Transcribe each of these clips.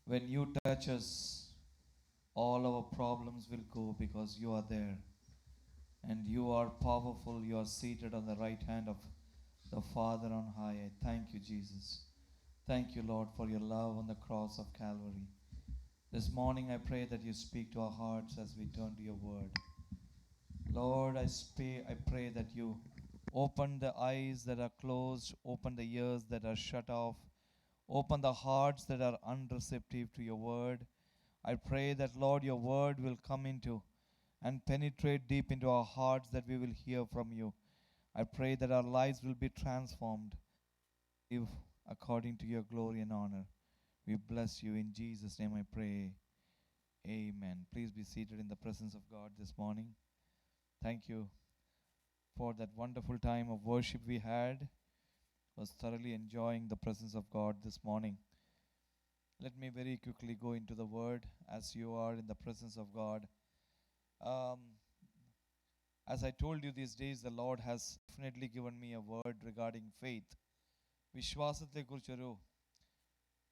When you touch us, all our problems will go because you are there. And you are powerful. You are seated on the right hand of the Father on high. I thank you, Jesus. Thank you, Lord, for your love on the cross of Calvary. This morning I pray that you speak to our hearts as we turn to your word. Lord, I pray that you open the eyes that are closed, open the ears that are shut off, open the hearts that are unreceptive to your word. I pray that, Lord, your word will come into and penetrate deep into our hearts, that we will hear from you. I pray that our lives will be transformed, live according to your glory and honor. We bless you. In Jesus' name I pray. Amen. Please be seated in the presence of God this morning. Thank you for that wonderful time of worship we had. Was thoroughly enjoying the presence of God this morning. Let me very quickly go into the word as you are in the presence of God. Um, as I told you, these days the Lord has definitely given me a word regarding faith. വിശ്വാസത്തെക്കുറിച്ചൊരു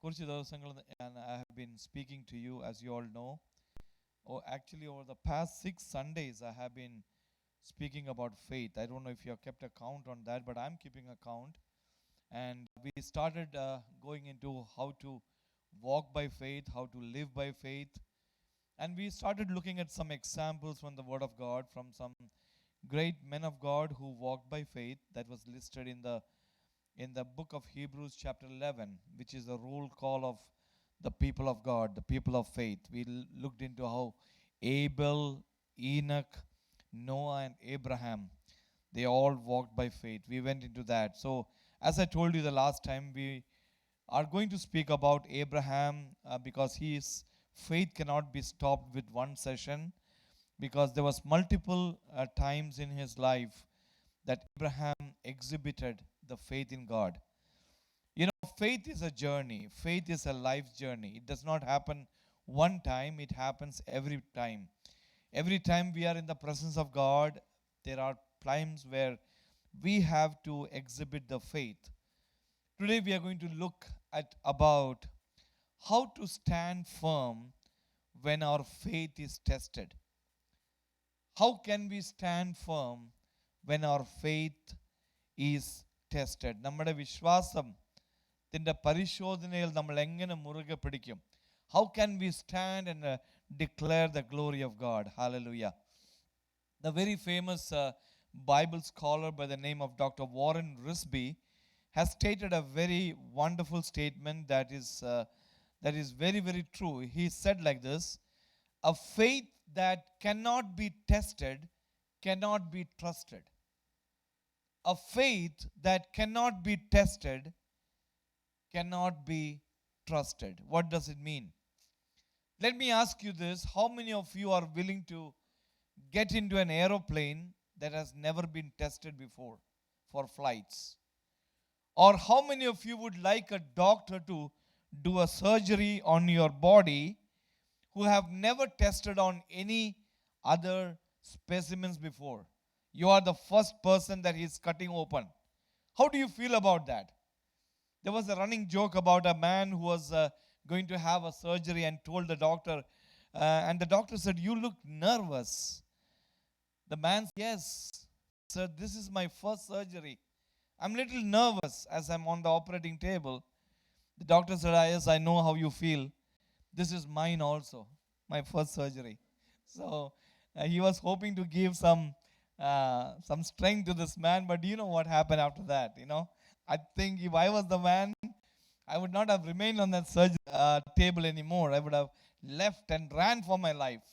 കുറച്ച് ദിവസങ്ങൾ I have been speaking to you, as you all know. Actually, over the past 6 Sundays, I have been speaking about faith. I don't know if you have kept a count on that, but I'm keeping a count. And we started going into how to walk by faith, how to live by faith. And we started looking at some examples from the Word of God, from some great men of God who walked by faith. That was listed in the book of Hebrews chapter 11, which is the roll call of the people of God, the people of faith. We looked into how Abel, Enoch, Noah, and Abraham, they all walked by faith. We went into that. So, as I told you the last time, we are going to speak about Abraham because his faith cannot be stopped with one session, because there was multiple times in his life that Abraham exhibited the faith in God. You know, faith is a journey. Faith is a life journey. It does not happen one time, it happens every time. Every time we are in the presence of God, there are times where we have to exhibit the faith. Today we are going to look at about how to stand firm when our faith is tested. How can we stand firm when our faith is tested? നമ്മുടെ വിശ്വാസത്തിൻ്റെ പരിശോധനയിൽ നമ്മൾ എങ്ങനെ മുറുകെ പിടിക്കും? How can we stand and declare the glory of God? Hallelujah. The very famous Bible scholar by the name of Dr. Warren Risby has stated a very wonderful statement that is very, very true. He said like this: a faith that cannot be tested cannot be trusted. A faith that cannot be tested cannot be trusted. What does it mean? Let me ask you this: how many of you are willing to get into an aeroplane that has never been tested before for flights? Or how many of you would like a doctor to do a surgery on your body who have never tested on any other specimens before? You are the first person that he is cutting open. How do you feel about that? There was a running joke about a man who was going to have a surgery and told the doctor, and the doctor said, "You look nervous." The man said, "Yes, sir, this is my first surgery. I'm a little nervous as I'm on the operating table." The doctor said, "Yes, I know how you feel. This is mine also, my first surgery." So he was hoping to give some strength to this man, but do you know what happened after that? I think if I was the man, I would not have remained on that surgery table anymore. I would have left and ran for my life.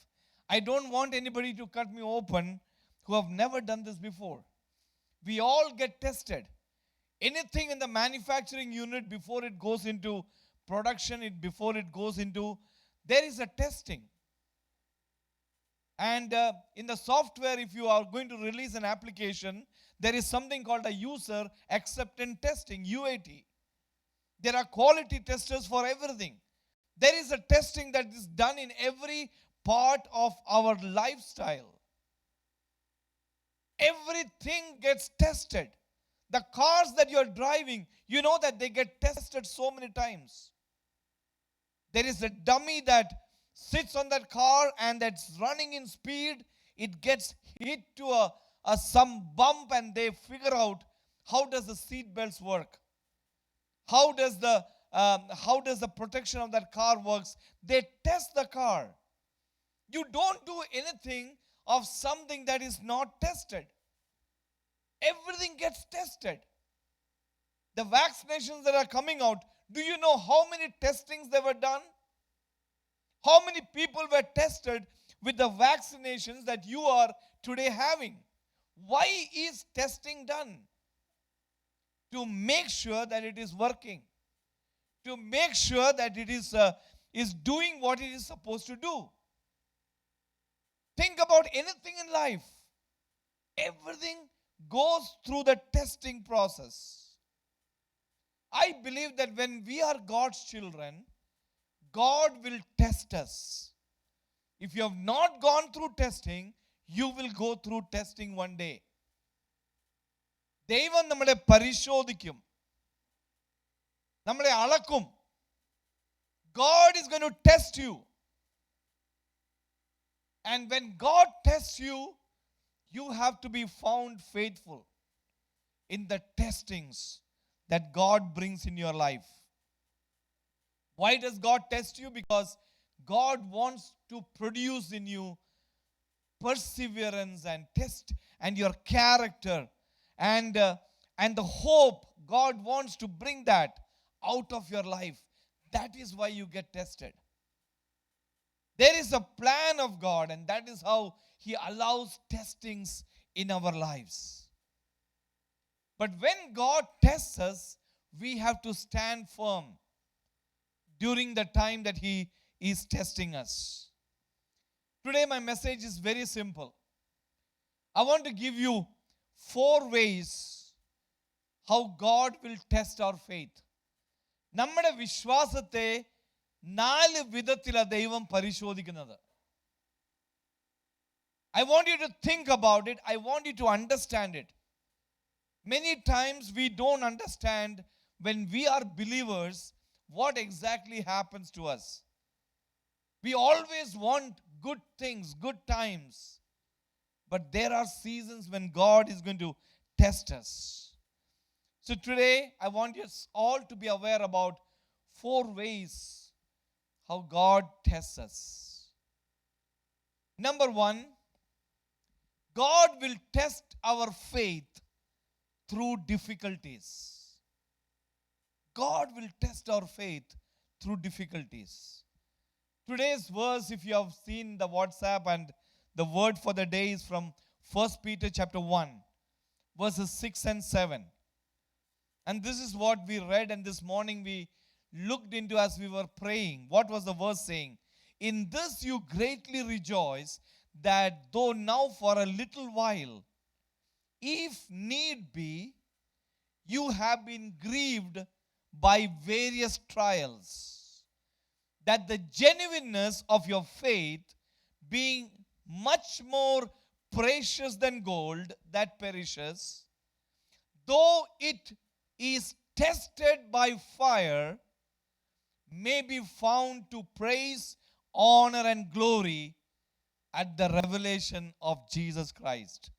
I don't want anybody to cut me open who have never done this before. We all get tested. Anything in the manufacturing unit, before it goes into production, before it goes into, there is a testing. And in the software, if you are going to release an application, there is something called a user acceptance testing, UAT. There are quality testers for everything. There is a testing that is done in every part of our lifestyle. Everything gets tested. The cars that you are driving, you know that they get tested so many times. There is a dummy that sits on that car and that's running in speed. It gets hit to some bump and they figure out how does the seat belts work. How does the protection of that car works? They test the car. You don't do anything of something that is not tested. Everything gets tested. The vaccinations that are coming out, do you know how many testings they were done? How many people were tested with the vaccinations that you are today having? Why is testing done? To make sure that it is working. To make sure that it is doing what it is supposed to do. Think about anything in life. Everything goes through the testing process. I believe that when we are God's children, God will test us. If you have not gone through testing, you will go through testing one day. ദൈവം നമ്മളെ പരിശോധിക്കും, നമ്മളെ അളക്കും. God is going to test you. And when God tests you, you have to be found faithful in the testings that God brings in your life. Why does God test you? Because God wants to produce in you perseverance and test and your character and the hope. God wants to bring that out of your life. That is why you get tested. There is a plan of God, and that is how He allows testings in our lives. But when God tests us, we have to stand firm during the time that He is testing us. Today my message is very simple. I want to give you 4 ways how God will test our faith. നമ്മുടെ വിശ്വാസത്തെ 4 വിധത്തിലാണ് ദൈവം പരിശോധിക്കുന്നത്. I want you to think about it. I want you to understand it. Many times we don't understand when we are believers what exactly happens to us. We always want good things, good times. But there are seasons when God is going to test us. So today, I want us all to be aware about 4 ways how God tests us. Number 1, God will test our faith through difficulties. God will test our faith through difficulties. Today's verse, if you have seen the WhatsApp, and the word for the day is from 1 Peter chapter 1, verses 6 and 7. And this is what we read, and this morning we looked into as we were praying. What was the verse saying? In this you greatly rejoice, that though now for a little while, if need be, you have been grieved by various trials, that the genuineness of your faith, being much more precious than gold that perishes, though it is tested by fire, may be found to praise, honor, and glory at the revelation of Jesus Christ.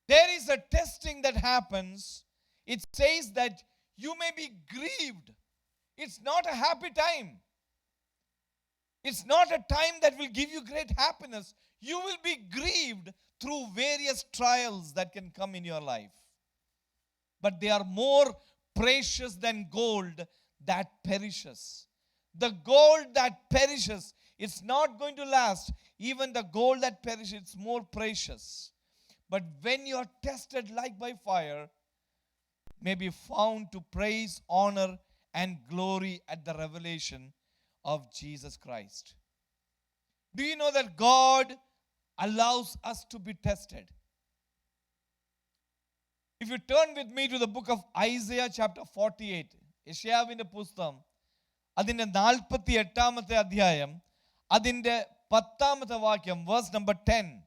There is a testing that happens. It says that you may be grieved. It's not a happy time. It's not a time that will give you great happiness. You will be grieved through various trials that can come in your life. But they are more precious than gold that perishes. The gold that perishes, it's not going to last. Even the gold that perishes, it's more precious. But when you are tested like by fire, may be found to praise, honor, and glory at the revelation of Jesus Christ. Do you know that God allows us to be tested? If you turn with me to the book of Isaiah chapter 48, യെശയ്യാവിന്റെ പുസ്തകം അതിന്റെ 48-ാമത്തെ അധ്യായം അതിന്റെ 10-ാമത്തെ വാക്യം, verse number 10.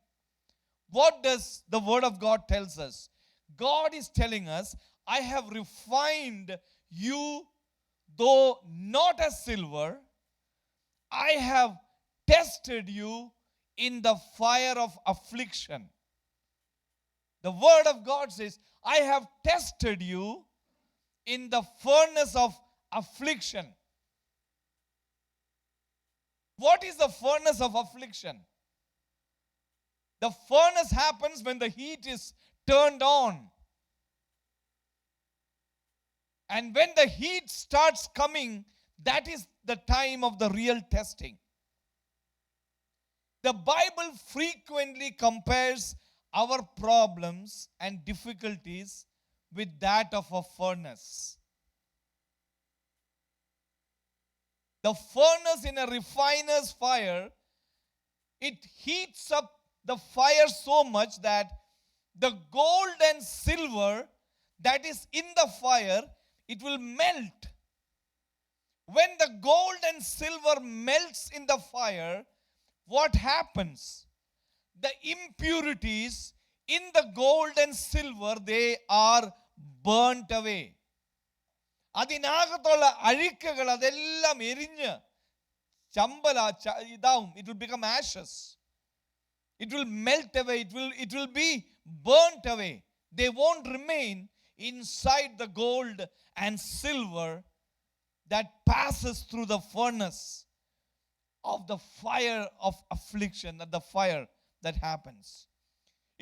What does the word of God tells us? God is telling us, I have refined you though not as silver, I have tested you in the fire of affliction. The word of God says, I have tested you in the furnace of affliction. What is the furnace of affliction? The furnace happens when the heat is turned on. And when the heat starts coming, that is the time of the real testing. The Bible frequently compares our problems and difficulties with that of a furnace. The furnace in a refiner's fire, it heats up the fire so much that the gold and silver that is in the fire, it will melt. When the gold and silver melts in the fire, what happens? The impurities in the gold and silver, they are burnt away. അതിനകത്തുള്ള അഴുക്കുകൾ അതെല്ലാം എരിഞ്ഞ് ഇതാവും. It will become ashes. It will melt away. It will be burnt away. They won't remain inside the gold and silver that passes through the furnace of the fire of affliction, the fire that happens.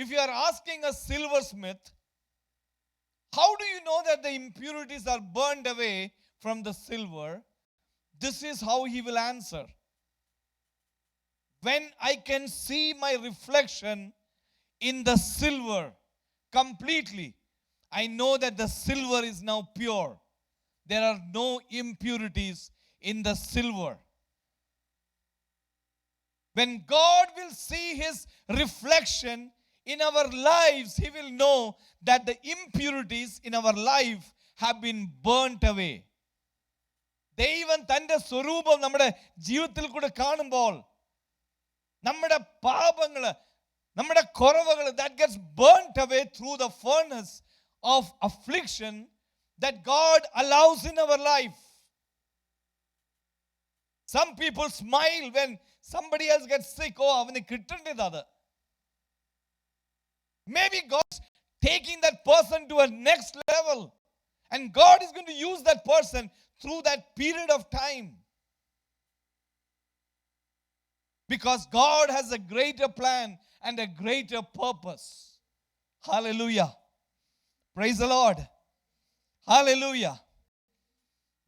If you are asking a silversmith, how do you know that the impurities are burned away from the silver? This is how he will answer. When I can see my reflection in the silver completely, I know that the silver is now pure. There are no impurities in the silver. When God will see his reflection in our lives, he will know that the impurities in our life have been burnt away. ദൈവം തൻ്റെ സ്വരൂപം നമ്മുടെ ജീവിതത്തിൽ കൂടെ കാണുമ്പോൾ നമ്മുടെ പാപങ്ങൾ, നമ്മുടെ കുറവുകൾ, that gets burnt away through the furnace of affliction that God allows in our life. Some people smile when somebody else gets sick. Oh, avane kittendid adu. Maybe God's taking that person to a next level, and God is going to use that person through that period of time, because God has a greater plan and a greater purpose. Hallelujah. Praise the Lord. Hallelujah.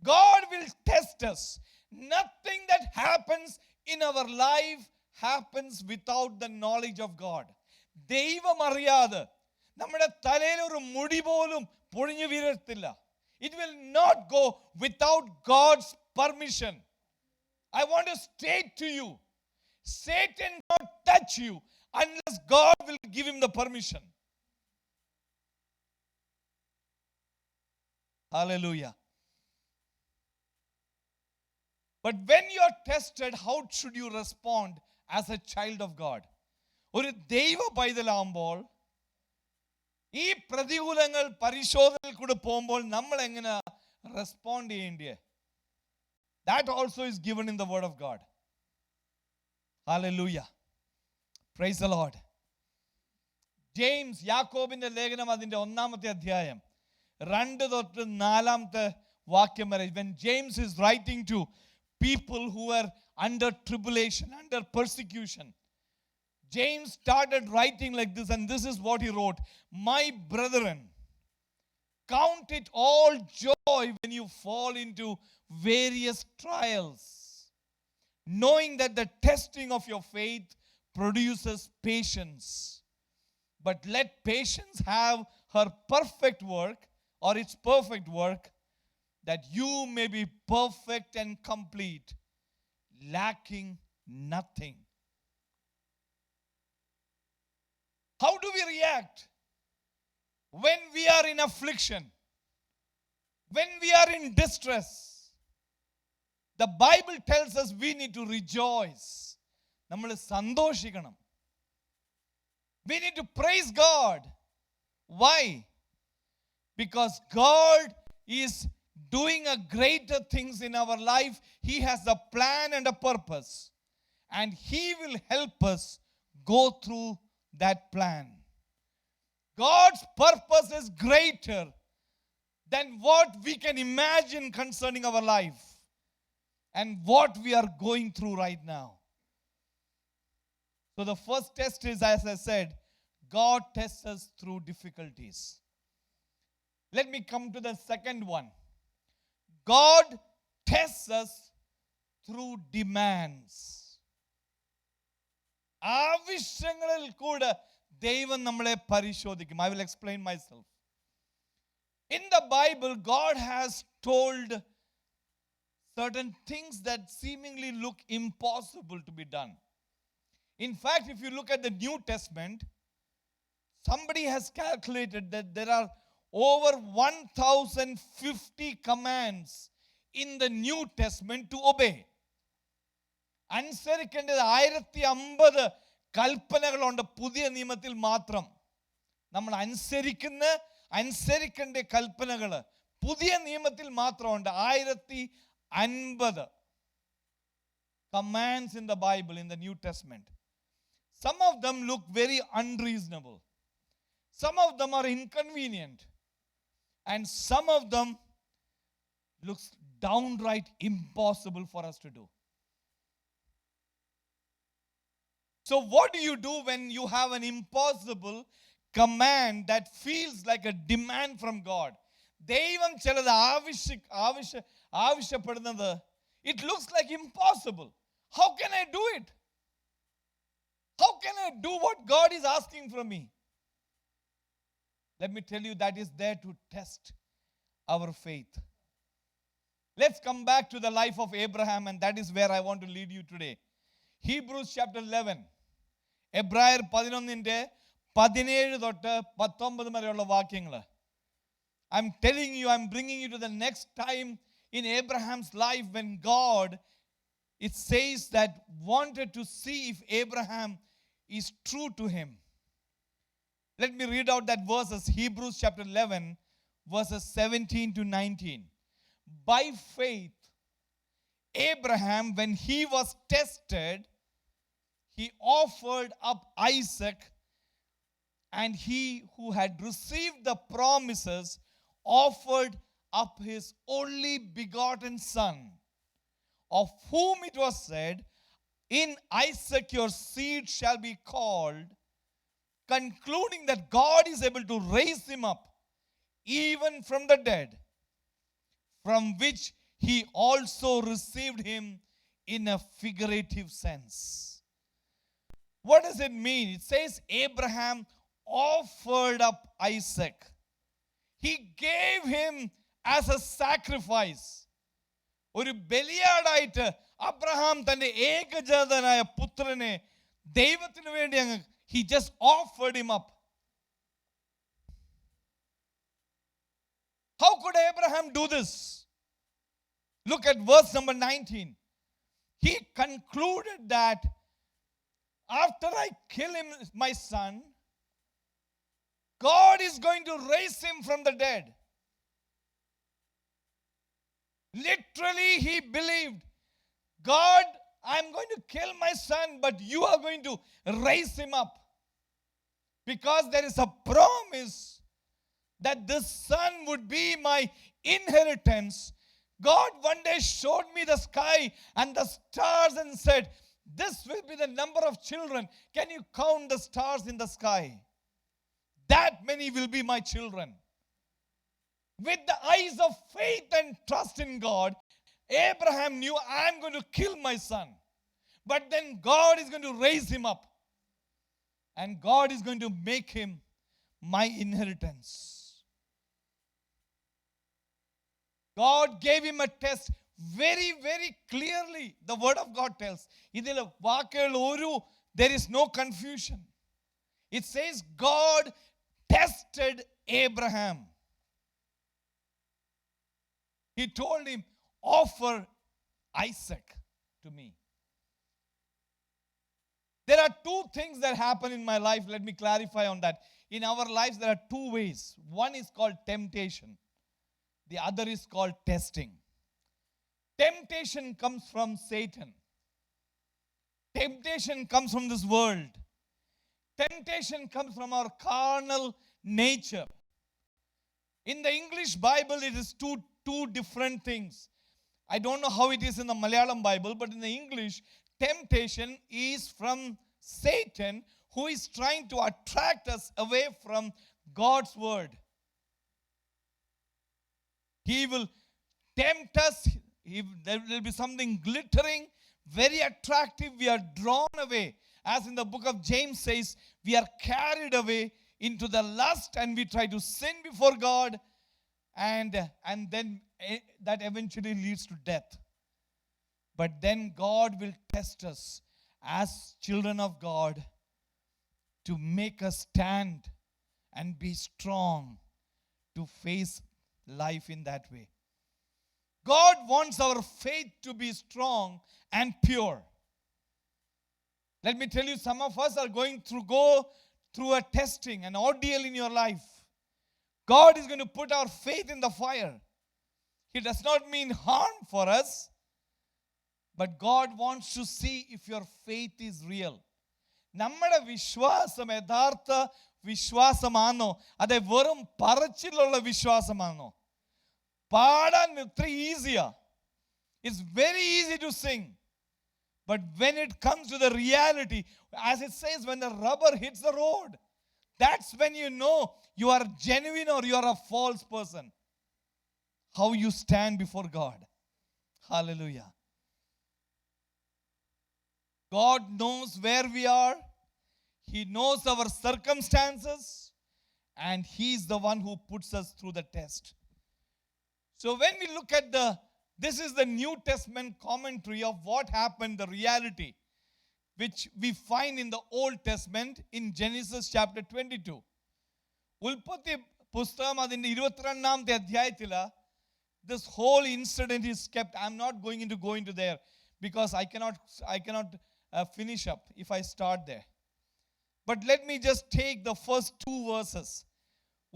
God will test us. Nothing that happens in our life happens without the knowledge of God. ദൈവം അറിയാതെ നമ്മുടെ തലയിൽ ഒരു മുടി പോലും പൊഴിഞ്ഞു വീഴത്തില്ല. It will not go without God's permission. I want to state to you, Satan cannot touch you unless God will give him the permission. Hallelujah. But when you are tested, how should you respond as a child of God? ഒരു ദൈവ പൈതലാകുമ്പോൾ ഈ പ്രതികൂലങ്ങൾ പരിശോധനയിൽ കൂടെ പോകുമ്പോൾ നമ്മൾ എങ്ങനെ respond ചെയ്യേണ്ടേ? That also is given in the word of God. Hallelujah. Praise the Lord. James, യാക്കോബിന്റെ ലേഖനം അതിന്റെ 1-ാമത്തെ അധ്യായം 2 തൊട്ട് 4-ാമത്തെ വാക്യം വരെ, when James is writing to people who were under tribulation, under persecution, James started writing like this, and this is what he wrote. My brethren, count it all joy when you fall into various trials, knowing that the testing of your faith produces patience. But let patience have her perfect work, or its perfect work, that you may be perfect and complete, lacking nothing. How do we react when we are in affliction, when we are in distress? The Bible tells us we need to rejoice. നമ്മൾ സന്തോഷിക്കണം. We need to praise God. Why? Because God is doing a greater things in our life. He has a plan and a purpose, and He will help us go through that plan. God's purpose is greater than what we can imagine concerning our life and what we are going through right now. So the first test is, as I said, God tests us through difficulties. Let me come to the second one. God tests us through demands. ആവശ്യങ്ങളിൽ കൂടെ ദൈവം നമ്മളെ പരിശോധിക്കും. I will explain myself. In the Bible, God has told certain things that seemingly look impossible to be done. In fact, if you look at the New Testament, somebody has calculated that there are over 1050 commands in the New Testament to obey. അനുസരിക്കേണ്ടത് 1050 കൽപ്പനകളുണ്ട് പുതിയ നിയമത്തിൽ മാത്രം. നമ്മൾ അനുസരിക്കേണ്ട കൽപ്പനകൾ പുതിയ നിയമത്തിൽ മാത്രമുണ്ട് 1050 commands in the Bible, in the New Testament. Some of them look very unreasonable. Some of them are inconvenient. And some of them looks downright impossible for us to do. So what do you do when you have an impossible command that feels like a demand from God? ദൈവം ചിലത് ആവശ്യപ്പെടുന്നത് it looks like impossible. How can I do it? How can I do what God is asking from me? Let me tell you, that is there to test our faith. Let's come back to the life of Abraham, and that is where I want to lead you today. Hebrews chapter 11. എബ്രായർ 11 17 തൊട്ട് 19 വരെയുള്ള വാക്യങ്ങൾ. I'm telling you, I'm bringing you to the next time in Abraham's life when God, it says that, wanted to see if Abraham is true to him. Let me read out that verses. Hebrews chapter 11 verses 17 to 19. By faith, Abraham, when he was tested, he offered up Isaac, and he who had received the promises offered up his only begotten son, of whom it was said, in Isaac your seed shall be called, concluding that God is able to raise him up even from the dead, from which he also received him in a figurative sense. What does it mean? It says Abraham offered up Isaac. He gave him as a sacrifice. ഒരു ബലിയാടായിട്ട് Abraham തന്റെ ഏകജാതനായ പുത്രനെ ദൈവത്തിന് വേണ്ടി അങ്ങ് he just offered him up. How could Abraham do this? Look at verse number 19. He concluded that after I kill him, my son, God is going to raise him from the dead. Literally, he believed, God, I'm going to kill my son, but you are going to raise him up. Because there is a promise that this son would be my inheritance. God one day showed me the sky and the stars and said, this will be the number of children. Can you count the stars in the sky? That many will be my children. With the eyes of faith and trust in God, Abraham knew, I'm going to kill my son. But then God is going to raise him up. And God is going to make him my inheritance. God gave him a test very, very clearly. The word of God tells. There is no confusion. It says God tested Abraham. He told him, offer Isaac to me. There are two things that happen in my life. Let me clarify on that. In our lives, there are two ways. One is called temptation. The other is called testing. Temptation comes from Satan. Temptation comes from this world. Temptation comes from our carnal nature. In the English Bible, it is two different things. I don't know how it is in the Malayalam Bible, but in the English, temptation is from Satan, who is trying to attract us away from God's word. He will tempt us. There will be something glittering, very attractive. We are drawn away. As in the book of James says, we are carried away into the lust and we try to sin before God, and then that eventually leads to death. But then God will test us as children of God to make us stand and be strong to face life in that way. God wants our faith to be strong and pure. Let me tell you, some of us are going to go through a testing, an ordeal in your life. God is going to put our faith in the fire. It does not mean harm for us, but God wants to see if your faith is real. നമ്മുടെ വിശ്വാസം യഥാർത്ഥ വിശ്വാസമാണോ അതെ വെറും പറച്ചിലുള്ള വിശ്വാസമാണോ? പാടാൻ ഇത്ര ഈസിയാ. It's very easy to sing. But when it comes to the reality, as it says, when the rubber hits the road, that's when you know you are genuine or you are a false person. How you stand before God. Hallelujah. God knows where we are. He knows our circumstances. And He is the one who puts us through the test. So when we look at this is the New Testament commentary of what happened, the reality, which we find in the Old Testament in Genesis chapter 22. ഉൽപ്പത്തി പുസ്തകം അതിൻ്റെ 22-ാമത്തെ അധ്യായത്തിൽ this whole incident is kept. I'm not going into there because I cannot finish up if I start there. But let me just take the first 2 verses.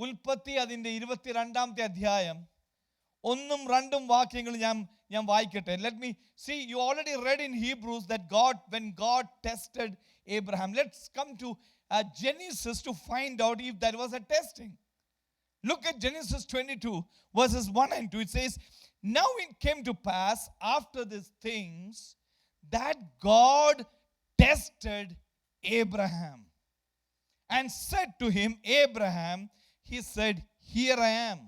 ഉൽപ്പത്തി അതിൻ്റെ 22-ാമത്തെ അധ്യായം 1-2 വാക്യങ്ങൾ ഞാൻ വായിക്കട്ടെ. Let me see, you already read in Hebrews that when God tested Abraham. Let's come to Genesis to find out if that was a testing. Look at Genesis 22 verses 1 and 2. It says, now it came to pass after these things that God tested Abraham and said to him, Abraham, he said, here I am.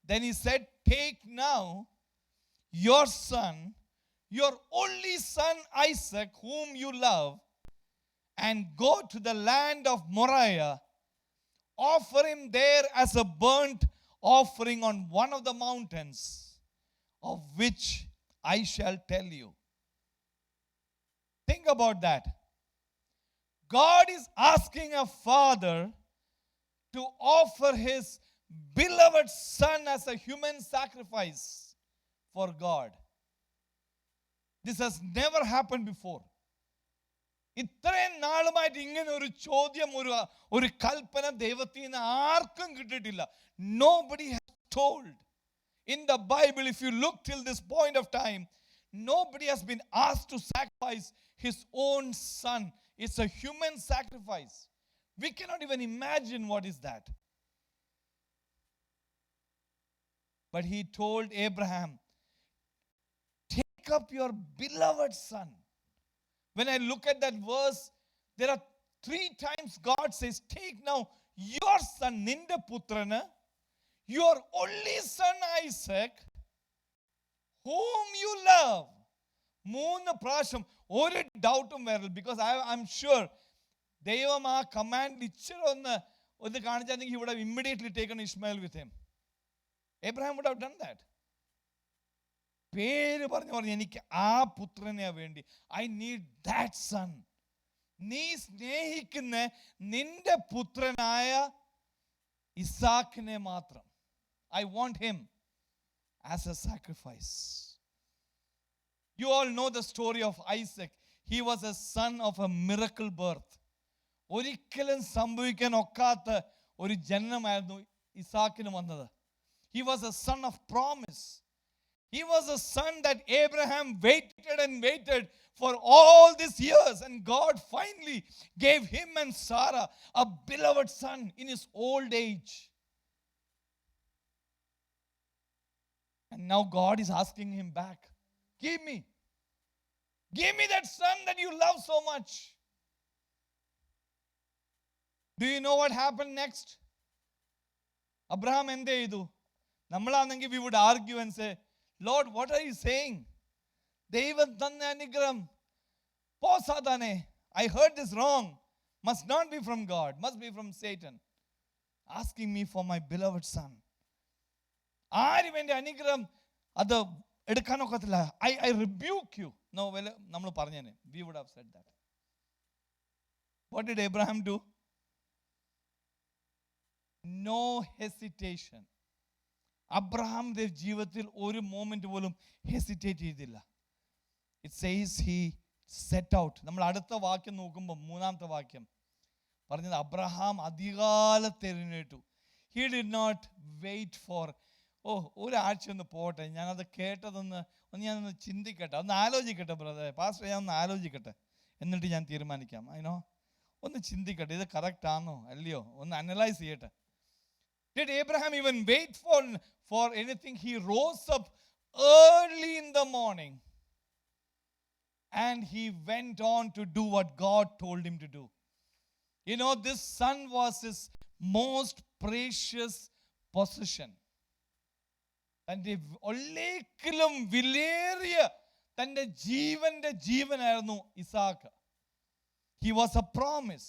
Then he said, take now your son, your only son Isaac, whom you love, and go to the land of Moriah. Offer him there as a burnt offering on one of the mountains, of which I shall tell you. Think about that. God is asking a father to offer his beloved son as a human sacrifice for God. This has never happened before. ഇത്രയും നാളുമായിട്ട് ഇങ്ങനെ ഒരു ചോദ്യം, ഒരു കൽപ്പന ദൈവത്തിൽ നിന്ന് ആർക്കും കിട്ടിയിട്ടില്ല. Nobody has told. In the Bible, if you look till this point of time, nobody has been asked to sacrifice his own son. It's a human sacrifice. We cannot even imagine what is that. But he told Abraham, take up your beloved son. When I look at that verse, there are 3 times God says, take now your son, ninde putrana, your only son Isaac, whom you love. 3 പ്രാവശ്യം ഒരു ഡൗട്ടും വരില്ല. Because I am sure ദൈവം ആ command ഇച്ചിരി ഒന്ന് കാണിച്ചാൽ he would have immediately taken Ishmael with him. Abraham would have done that. പേര് പറഞ്ഞു എനിക്ക് ആ പുത്രനെയാ വേണ്ടി. I need that son. നീ സ്നേഹിക്കുന്ന നിന്റെ പുത്രനായ ഇസാക്കിനെ മാത്രം. I want him as a sacrifice. You all know the story of Isaac. He was a son of a miracle birth. ഒരിക്കലും സംഭവിക്കാൻ ഒക്കാത്ത ഒരു ജനനമായിരുന്നു ഇസാക്കിന് വന്നത്. He was a son of promise. He was a son that Abraham waited and waited for all these years, and God finally gave him and Sarah a beloved son in his old age. And now God is asking him back, give me that son that you love so much. Do you know what happened next? Abraham എന്ത് ചെയ്തു? നമ്മളാണെങ്കിൽ we would argue and say, Lord, what are you saying? ദൈവം തന്ന അനുഗ്രഹം പോ സാത്താനെ, I heard this wrong. Must not be from God, must be from Satan. Asking me for my beloved son. ആരും എൻ്റെ അനുഗ്രഹം അത് എടുക്കാനൊക്കത്തില്ല. I rebuke you. No, നമ്മൾ പറഞ്ഞേനെ. We would have said that. What did Abraham do? No hesitation. അബ്രഹാമിന്റെ ജീവിതത്തിൽ ഒരു moment പോലും hesitate ചെയ്തില്ല. It says he set out. നമ്മൾ അടുത്ത വാക്യം നോക്കുമ്പോൾ മൂന്നാമത്തെ വാക്യം പറഞ്ഞത് അബ്രഹാം അധികാലത്ത് എഴുന്നേറ്റു. He did not wait for ഒരാഴ്ച ഒന്ന് പോട്ടെ, ഞാനത് കേട്ടതൊന്ന് ഞാനൊന്ന് ചിന്തിക്കട്ടെ, ഒന്ന് ആലോചിക്കട്ടെ ബ്രദർ പാസ്റ്റർ, ഞാൻ ഒന്ന് ആലോചിക്കട്ടെ എന്നിട്ട് ഞാൻ തീരുമാനിക്കാം. അതിനോ ഒന്ന് ചിന്തിക്കട്ടെ, ഇത് കറക്റ്റ് ആണോ അല്ലയോ ഒന്ന് അനലൈസ് ചെയ്യട്ടെ. Did Abraham even wait for anything? He rose up early in the morning and he went on to do what God told him to do. You know, this son was his most precious possession. തൻ്റെ ഒല്ലേക്കിലും വിലേറിയ തൻ്റെ ജീവന്റെ ജീവനായിരുന്നു Isaac. He was a promise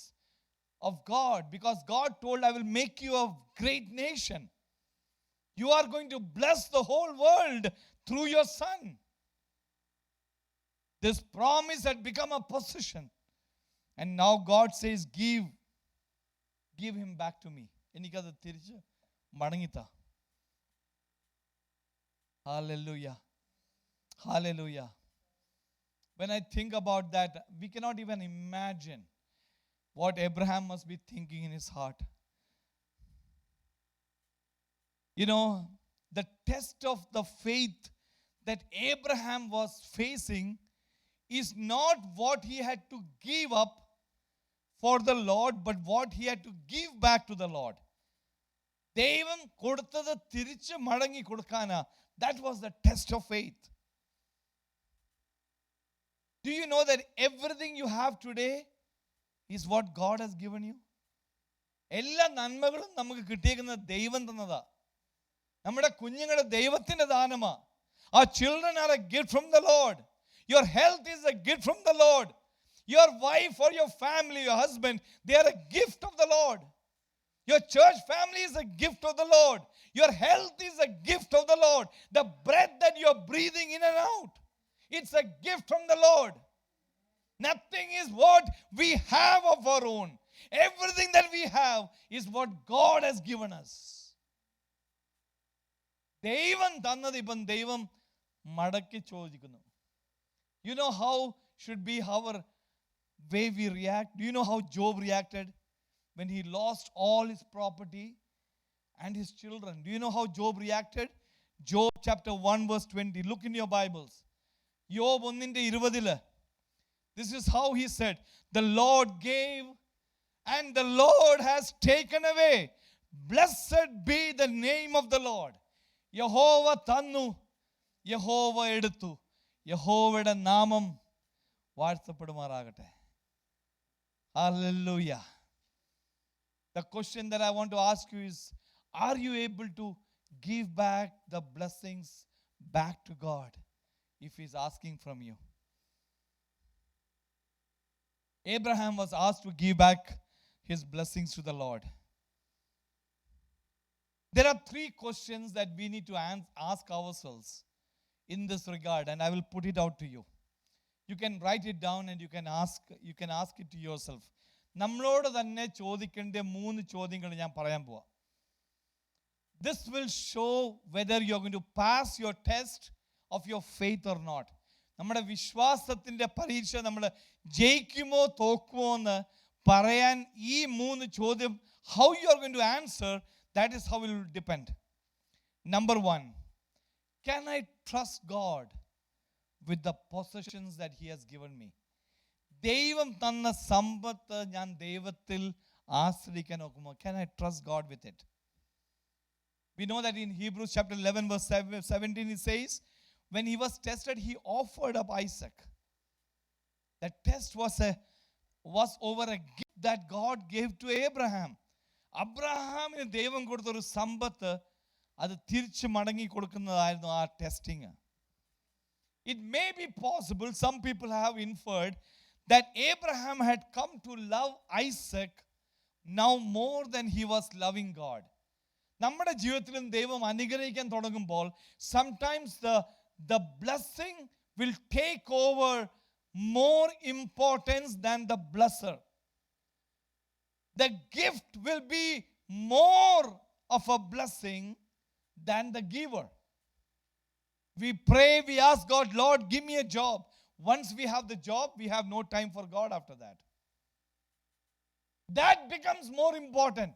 of God, because God told, I will make you a great nation. You are going to bless the whole world through your son. This promise had become a possession, and now God says, give him back to me. എനിക്കത് തിരിച്ച് മടങ്ങിത്താ. Hallelujah. Hallelujah. When I think about that, we cannot even imagine what Abraham must be thinking in his heart. You know, the test of the faith that Abraham was facing is not what he had to give up for the Lord, but what he had to give back to the Lord. ദൈവം കൊടുത്തത് തിരിച്ച് മടങ്ങി കൊടുക്കാനാ. That was the test of faith. Do you know that everything you have today is what God has given you? എല്ലാ നന്മകളും നമുക്ക് കിട്ടിയിരിക്കുന്നത് ദൈവം തന്നതാ. നമ്മുടെ കുഞ്ഞുങ്ങളുടെ ദൈവത്തിന്റെ ദാനമാ. Our children are a gift from the Lord. Your health is a gift from the Lord. Your wife or your family, your husband, they are a gift of the Lord. Your church family is a gift of the Lord. Your health is a gift of the Lord. The breath that you are breathing in and out, it's a gift from the Lord. Nothing is what we have of our own. Everything that we have is what God has given us. ദൈവം തന്നത് ഇപ്പം ദൈവം മടക്കി ചോദിക്കുന്നു. You know how should be our way we react? Do you know how Job reacted when he lost all his property and his children? Do you know how Job reacted? Job chapter 1 verse 20. Look in your Bibles. Job 1:20. This is how he said, the Lord gave and the Lord has taken away. Blessed be the name of the Lord. യഹോവ തന്നു, യഹോവ എടുത്തു, യഹോവയുടെ നാമം വാഴ്ത്തപ്പെടുമാറാകട്ടെ. Hallelujah. The question that I want to ask you is, are you able to give back the blessings back to God if he's asking from you? Abraham was asked to give back his blessings to the Lord. There are three questions that we need to ask ourselves in this regard, and I will put it out to you. You can write it down and you can ask it to yourself. നമ്മളോട് തന്നെ ചോദിക്കേണ്ട 3 ചോദ്യങ്ങൾ ഞാൻ പറയാൻ പോവാ. This will show whether you are going to pass your test of your faith or not. നമ്മുടെ വിശ്വാസത്തിന്റെ പരീക്ഷ നമ്മൾ ജയിക്കുമോ തോക്കുമോ എന്ന് പറയാൻ ഈ 3 ചോദ്യം, how you are going to answer, that is how it will depend. Number one, can I trust God with the possessions that He has given me? ദൈവം തന്ന സമ്പത്ത് ഞാൻ ദൈവത്തിൽ ആശ്രയിക്കാൻ നോക്കുമ്പോൾ can I trust God with it? We know that in Hebrews chapter 11 verse 17 it says, when he was tested, he offered up Isaac. The test was over a gift that God gave to Abraham. അബ്രഹാമിന് ദൈവം കൊടുത്തൊരു സമ്പത്ത് അത് തിരിച്ചു മടങ്ങി കൊടുക്കുന്നതായിരുന്നു ആ testing. It may be possible, some people have inferred, that Abraham had come to love Isaac now more than he was loving God. നമ്മുടെ ജീവിതത്തിലും ദൈവം അനുഗ്രഹിക്കാൻ തുടങ്ങുമ്പോൾ sometimes the blessing will take over more importance than the blesser. The gift will be more of a blessing than the giver. We pray, we ask God, Lord, give me a job. Once we have the job, we have no time for God after that. That becomes more important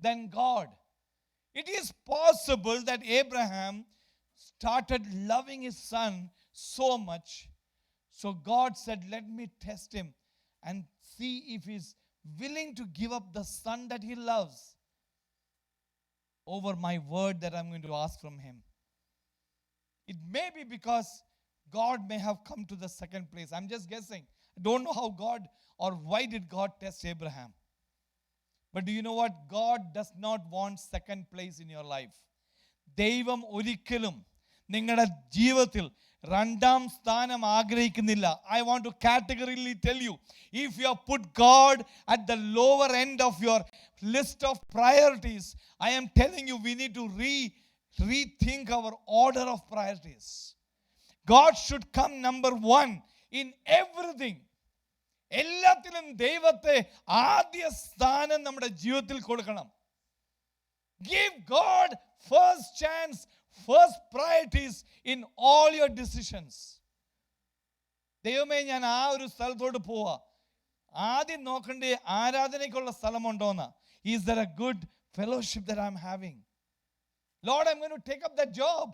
than God. It is possible that Abraham started loving his son so much, so God said, let me test him and see if he's willing to give up the son that he loves over my word that I'm going to ask from him. It may be because God may have come to the second place. I'm just guessing. I don't know how God or why did God test Abraham. But do you know what? God does not want second place in your life. ദൈവം ഒരിക്കലും നിങ്ങളുടെ ജീവിതത്തിൽ രണ്ടാം സ്ഥാനം ആഗ്രഹിക്കുന്നില്ല. I want to categorically tell you, if you have put God at the lower end of your list of priorities, I am telling you, we need to rethink our order of priorities. God should come number one in everything. എല്ലാത്തിലും ദൈവത്തെ ആദ്യ സ്ഥാനം നമ്മുടെ ജീവിതത്തിൽ കൊടുക്കണം. Give God first chance, first priorities in all your decisions. ദൈവമേ, ഞാൻ ആ ഒരു സ്ഥലത്തോട്ട് പോവാ, ആദ്യം നോക്കണ്ടേ ആരാധനയ്ക്കുള്ള സ്ഥലമുണ്ടോന്ന്. Is there a good fellowship that I'm having? Lord, I'm going to take up that job.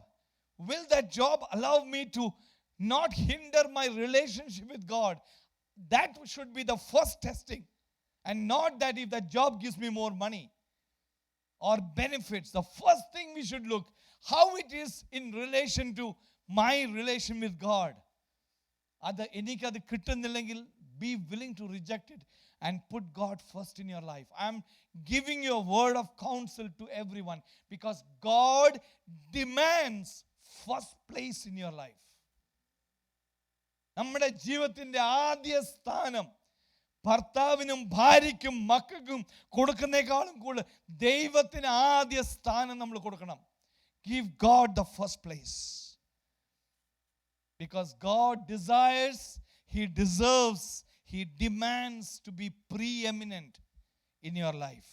Will that job allow me to not hinder my relationship with God? That should be the first testing. And not that if that job gives me more money or benefits. The first thing we should look, how it is in relation to my relation with God. അത് എനിക്കത് കിട്ടുന്നില്ലെങ്കിൽ be willing to reject it and put God first in your life. I'm giving you a word of counsel to everyone because God demands first place in your life. നമ്മുടെ ജീവിതത്തിന്റെ ആദ്യ സ്ഥാനം ഭർത്താവിനും ഭാര്യയ്ക്കും മക്കൾക്കും കൊടുക്കുന്നേക്കാളും കൂടുതൽ ദൈവത്തിന് ആദ്യ സ്ഥാനം നമ്മൾ കൊടുക്കണം. Give God the first place. Because God desires, He deserves, He demands to be preeminent in your life.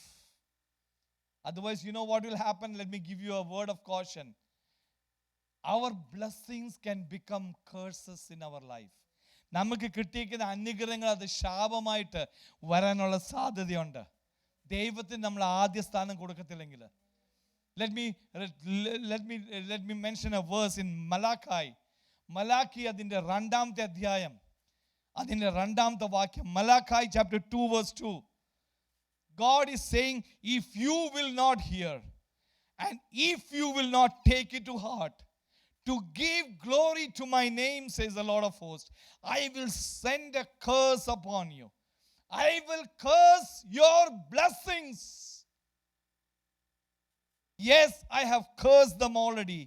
Otherwise, you know what will happen? Let me give you a word of caution. Our blessings can become curses in our life. നമുക്ക് കിട്ടിയിരിക്കുന്ന അനുഗ്രഹങ്ങൾ അത് ശാപമായിട്ട് വരാനുള്ള സാധ്യതയുണ്ട് ദൈവത്തിന് നമ്മൾ ആദ്യ സ്ഥാനം കൊടുക്കത്തില്ലെങ്കിൽ. Let me mention a verse in Malachi അതിൻ്റെ 2-ാമത്തെ അധ്യായം അതിൻ്റെ 2-ാമത്തെ വാക്യം. Malachi chapter 2 verse 2. God is saying, if you will not hear and if you will not take it to heart to give glory to my name, says the Lord of hosts, I will send a curse upon you. I will curse your blessings. Yes, I have cursed them already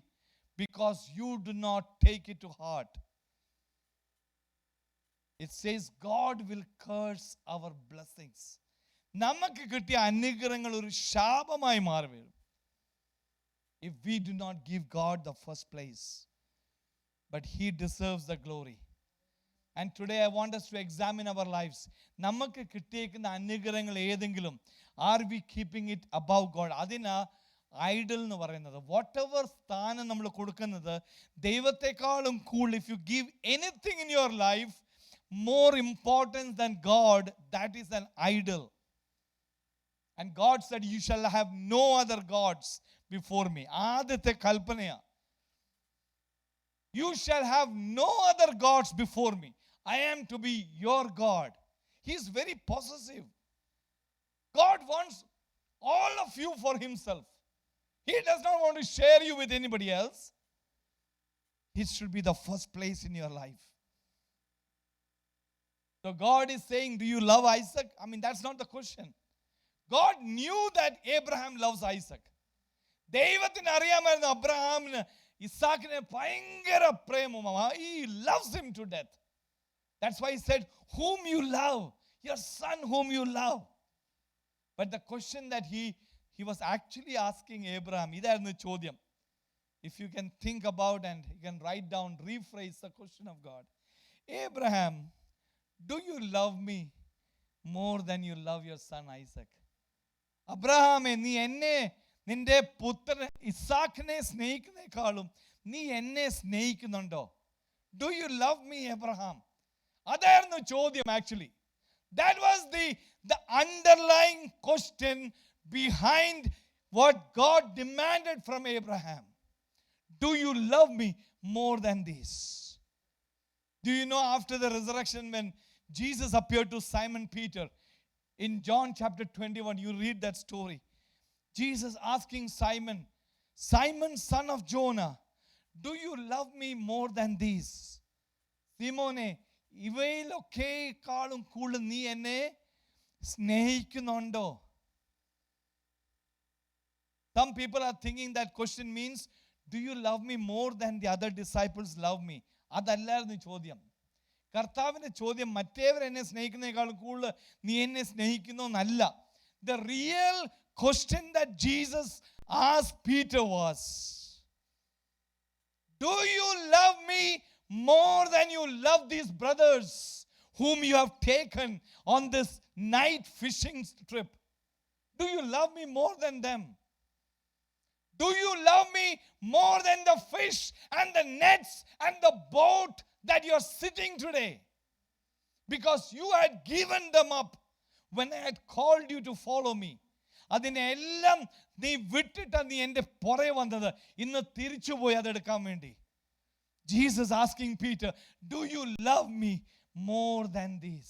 because you do not take it to heart. It says God will curse our blessings. നമുക്ക് കിട്ടിയ അനുഗ്രഹങ്ങൾ ഒരു ശാപമായി മാറി if we do not give God the first place. But He deserves the glory. And today I want us to examine our lives. നമുക്ക് കിട്ടിയേക്കുന്ന അനുഗ്രഹങ്ങൾ ഏതെങ്കിലും are we keeping it above God? അതിനാ Idol എന്ന് പറയുന്നത്. വാട്ട് എവർ സ്ഥാനം നമ്മൾ കൊടുക്കുന്നത് ദൈവത്തെക്കാളും കൂടുതൽ if you give anything in your life more importance than God, that is an idol. And God said, you shall have no other gods before me. ആദ്യത്തെ കൽപ്പനയാ. You shall have no other gods before me. I am to be your God. He is very possessive. God wants all of you for himself. He does not want to share you with anybody else. It should be the first place in your life. So God is saying, do you love Isaac? I mean, that's not the question. God knew that Abraham loves Isaac. ദൈവത്തിന് അറിയാമായിരുന്നു അബ്രഹാമിന് ഇസാക്കിനെ ഭയങ്കര പ്രേമമാണ്. He loves him to death. That's why he said, whom you love, your son whom you love. But the question that he was actually asking Abraham, ഇതായിരുന്നു ചോദ്യം. If you can think about and you can write down, rephrase the question of God. Abraham, do you love me more than you love your son Isaac? അബ്രഹാമേ, നീ എന്നെ, നിന്റെ പുത്രൻ ഇസാക്കിനെ സ്നേഹിക്കുന്നേക്കാളും നീ എന്നെ സ്നേഹിക്കുന്നുണ്ടോ? Do you love me Abraham? അതായിരുന്നു ചോദ്യം actually. That was the underlying question behind what God demanded from Abraham. Do you love me more than this? Do you know after the resurrection when Jesus appeared to Simon Peter in John chapter 21, you read that story. Jesus asking Simon, Simon son of Jonah, do you love me more than these? Simone, ഇവയിലൊക്കെക്കാളും കൂടുതൽ നീ എന്നെ സ്നേഹിക്കുന്നുണ്ടോ? Some people are thinking that question means, do you love me more than the other disciples love me? അതല്ലായിരുന്നു ചോദ്യം. കർത്താവിൻ്റെ ചോദ്യം മറ്റേവർ എന്നെ സ്നേഹിക്കുന്നതിനേക്കാളും കൂടുതൽ നീ എന്നെ സ്നേഹിക്കുന്നു എന്നല്ല. The real question that Jesus asked Peter was, do you love me more than you love these brothers whom you have taken on this night fishing trip? Do you love me more than them? Do you love me more than the fish and the nets and the boat that you are sitting today? Because you had given them up when I had called you to follow me. അതിനെല്ലാം നീ വിട്ടിട്ടാണ് നീ എൻ്റെ പുറകെ വന്നത്, ഇന്ന് തിരിച്ചു പോയി അതെടുക്കാൻ വേണ്ടി. Jesus asking Peter, do you love me more than this?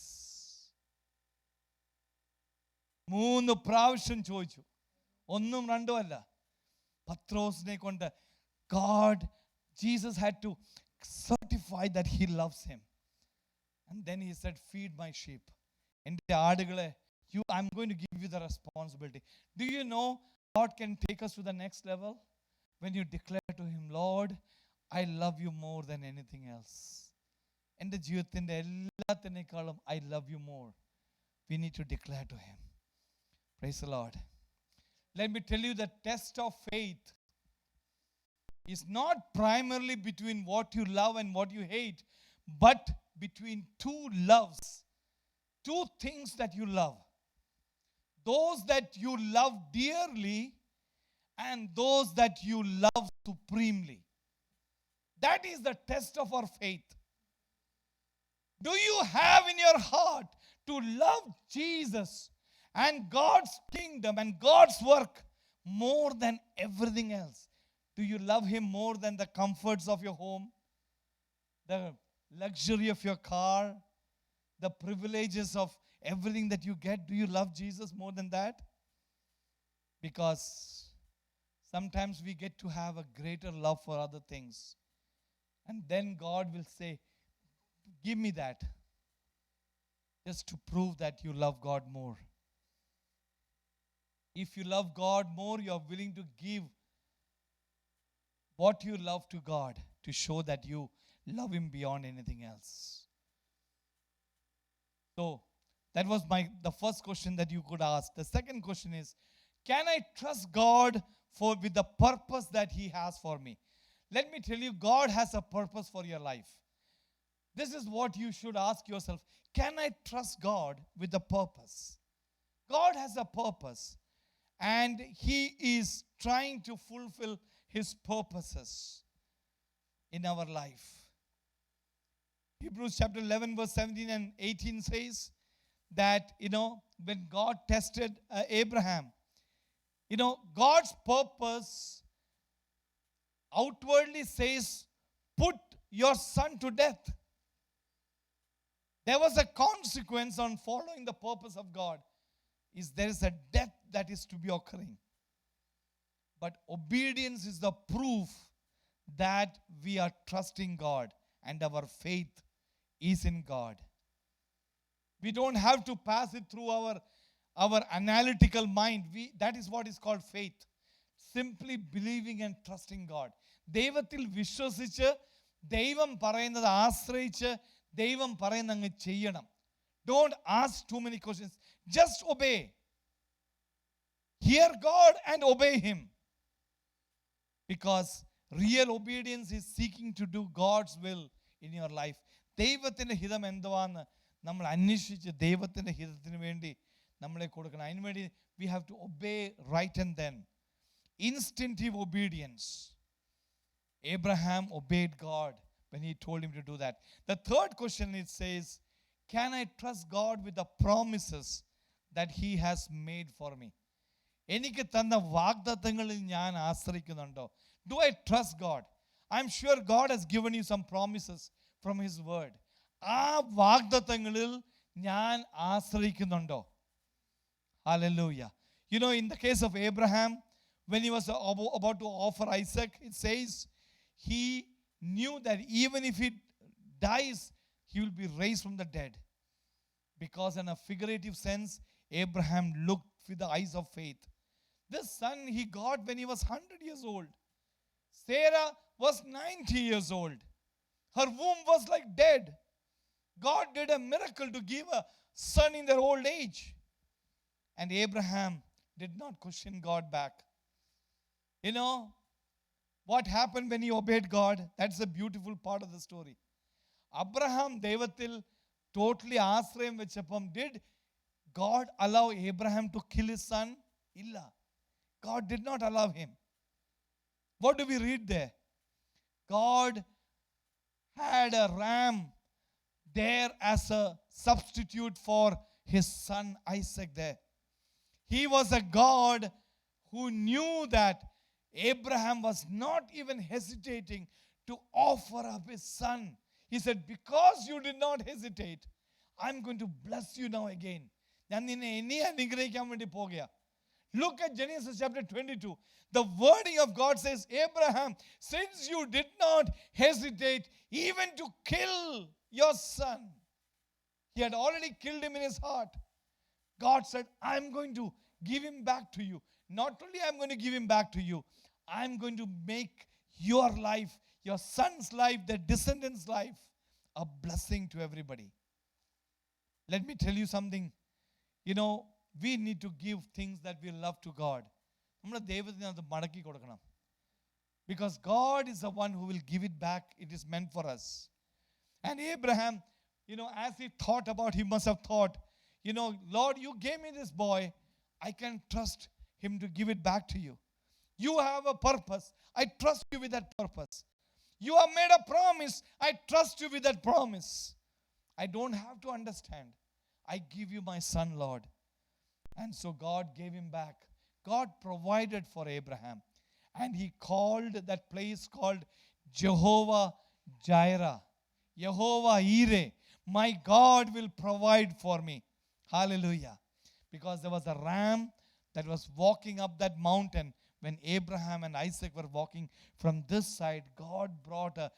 3 പ്രാവശ്യം ചോദിച്ചു, ഒന്നും രണ്ടും അല്ല. പത്രോസിനെ കൊണ്ട് Jesus had to certify that he loves him. And then he said, feed my sheep. എൻ്റെ ആടുകളെ, I'm going to give you the responsibility. Do you know God can take us to the next level? When you declare to him, Lord, I love you more than anything else. എൻ്റെ ജീവിതത്തിൻ്റെ എല്ലാത്തിനേക്കാളും I love you more. We need to declare to him. Praise the Lord. Let me tell you, the test of faith is not primarily between what you love and what you hate, but between two loves, two things that you love. Those that you love dearly and those that you love supremely. That is the test of our faith. Do you have in your heart to love Jesus and God's kingdom and God's work more than everything else? Do you love him more than the comforts of your home, the luxury of your car, the privileges of everything that you get? Do you love Jesus more than that? Because sometimes we get to have a greater love for other things. And then God will say, give me that. Just to prove that you love God more. If you love God more, you are willing to give what you love to God to show that you love him beyond anything else. So, that was the first question that you could ask. The second question is, can I trust God with the purpose that he has for me? Let me tell you, God has a purpose for your life. This is what you should ask yourself. Can I trust God with the purpose? God has a purpose, and he is trying to fulfill his purposes in our life. Hebrews chapter 11 verse 17 and 18 says, that, when God tested Abraham, You know, God's purpose outwardly says, put your son to death. There was a consequence on following the purpose of God. There is a death that is to be occurring. But obedience is the proof that we are trusting God and our faith is in God. We don't have to pass it through our analytical mind. That is what is called faith. Simply believing and trusting God. ദൈവത്തിൽ വിശ്വസിച്ച് ദൈവം പറയുന്നത് ആശ്രയിച്ച് ദൈവം പറയുന്ന അങ്ങ് ചെയ്യണം. Don't ask too many questions. Just obey. Hear God and obey Him. Because real obedience is seeking to do God's will in your life. ദൈവത്തിൻ്റെ ഹിതം എന്തുവാന്ന് നമ്മൾ അന്വേഷിച്ച് ദൈവത്തിൻ്റെ ഹിതത്തിന് വേണ്ടി നമ്മളെ കൊടുക്കണം. അതിനുവേണ്ടി we have to obey right and then. Instinctive obedience. Abraham obeyed God when he told him to do that. The third question, it says, can I trust God with the promises that He has made for me? എനിക്ക് തന്ന വാഗ്ദത്തങ്ങളിൽ ഞാൻ ആശ്രയിക്കുന്നുണ്ടോ? Do I trust God? I'm sure God has given you some promises from His word. ആ വാഗ്ദത്തങ്ങളിൽ ഞാൻ ആശ്രയിക്കുന്നുണ്ടോ? Hallelujah. You know, in the case of Abraham, when he was about to offer Isaac, it says he knew that even if he dies, he will be raised from the dead. Because in a figurative sense, Abraham looked with the eyes of faith. This son he got when he was 100 years old. Sarah was 90 years old. Her womb was like dead. God did a miracle to give a son in their old age. And Abraham did not question God back. You know, what happened when he obeyed God? That's a beautiful part of the story. Abraham ദൈവത്തിൽ totally ആശ്രയം വെച്ചപ്പം, did God allow Abraham to kill his son? ഇല്ല. God did not allow him. What do we read there? God had a ram there as a substitute for his son Isaac there. He was a God who knew that Abraham was not even hesitating to offer up his son. He said, because you did not hesitate, I'm going to bless you now again. Look at Genesis chapter 22. The wording of God says, Abraham, since you did not hesitate even to kill your son, he had already killed him in his heart. God said, I'm going to give him back to you. Not only I'm going to give him back to you, I'm going to make your life, your son's life, the descendants' life, a blessing to everybody. Let me tell you something. You know, we need to give things that we love to God. Because God is the one who will give it back. It is meant for us. And Abraham, you know, as he thought about, he must have thought, you know, Lord, you gave me this boy. I can trust him to give it back to you. You have a purpose. I trust you with that purpose. You have made a promise. I trust you with that promise. I don't have to understand. I give you my son, Lord. And so God gave him back. God provided for Abraham. And he called that place called Jehovah Jireh. Jehovah Jireh. My God will provide for me. Hallelujah. Because there was a ram that was walking up that mountain. When Abraham and Isaac were walking from this side, God brought a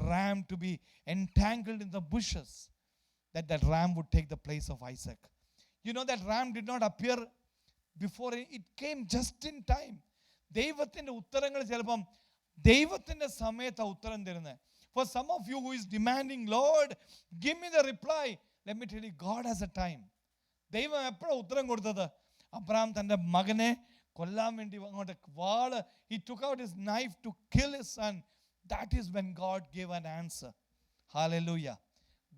ram to be entangled in the bushes, that ram would take the place of Isaac. You know, that ram did not appear before, it came just in time. ദൈവത്തിൻ്റെ ഉത്തരങ്ങൾ ചിലപ്പം ദൈവത്തിൻ്റെ സമയത്താണ് ഉത്തരം തരുന്നത്. For some of you who is demanding, Lord, give me the reply, let me tell you, God has a time. ദൈവം എപ്പോഴാണ് ഉത്തരം കൊടുത്തത്? അബ്രഹാം തൻ്റെ മകനെ കൊല്ലാൻ വേണ്ടി അങ്ങോട്ട് വാള്, he took out his knife to kill his son. That is when God gave an answer. Hallelujah.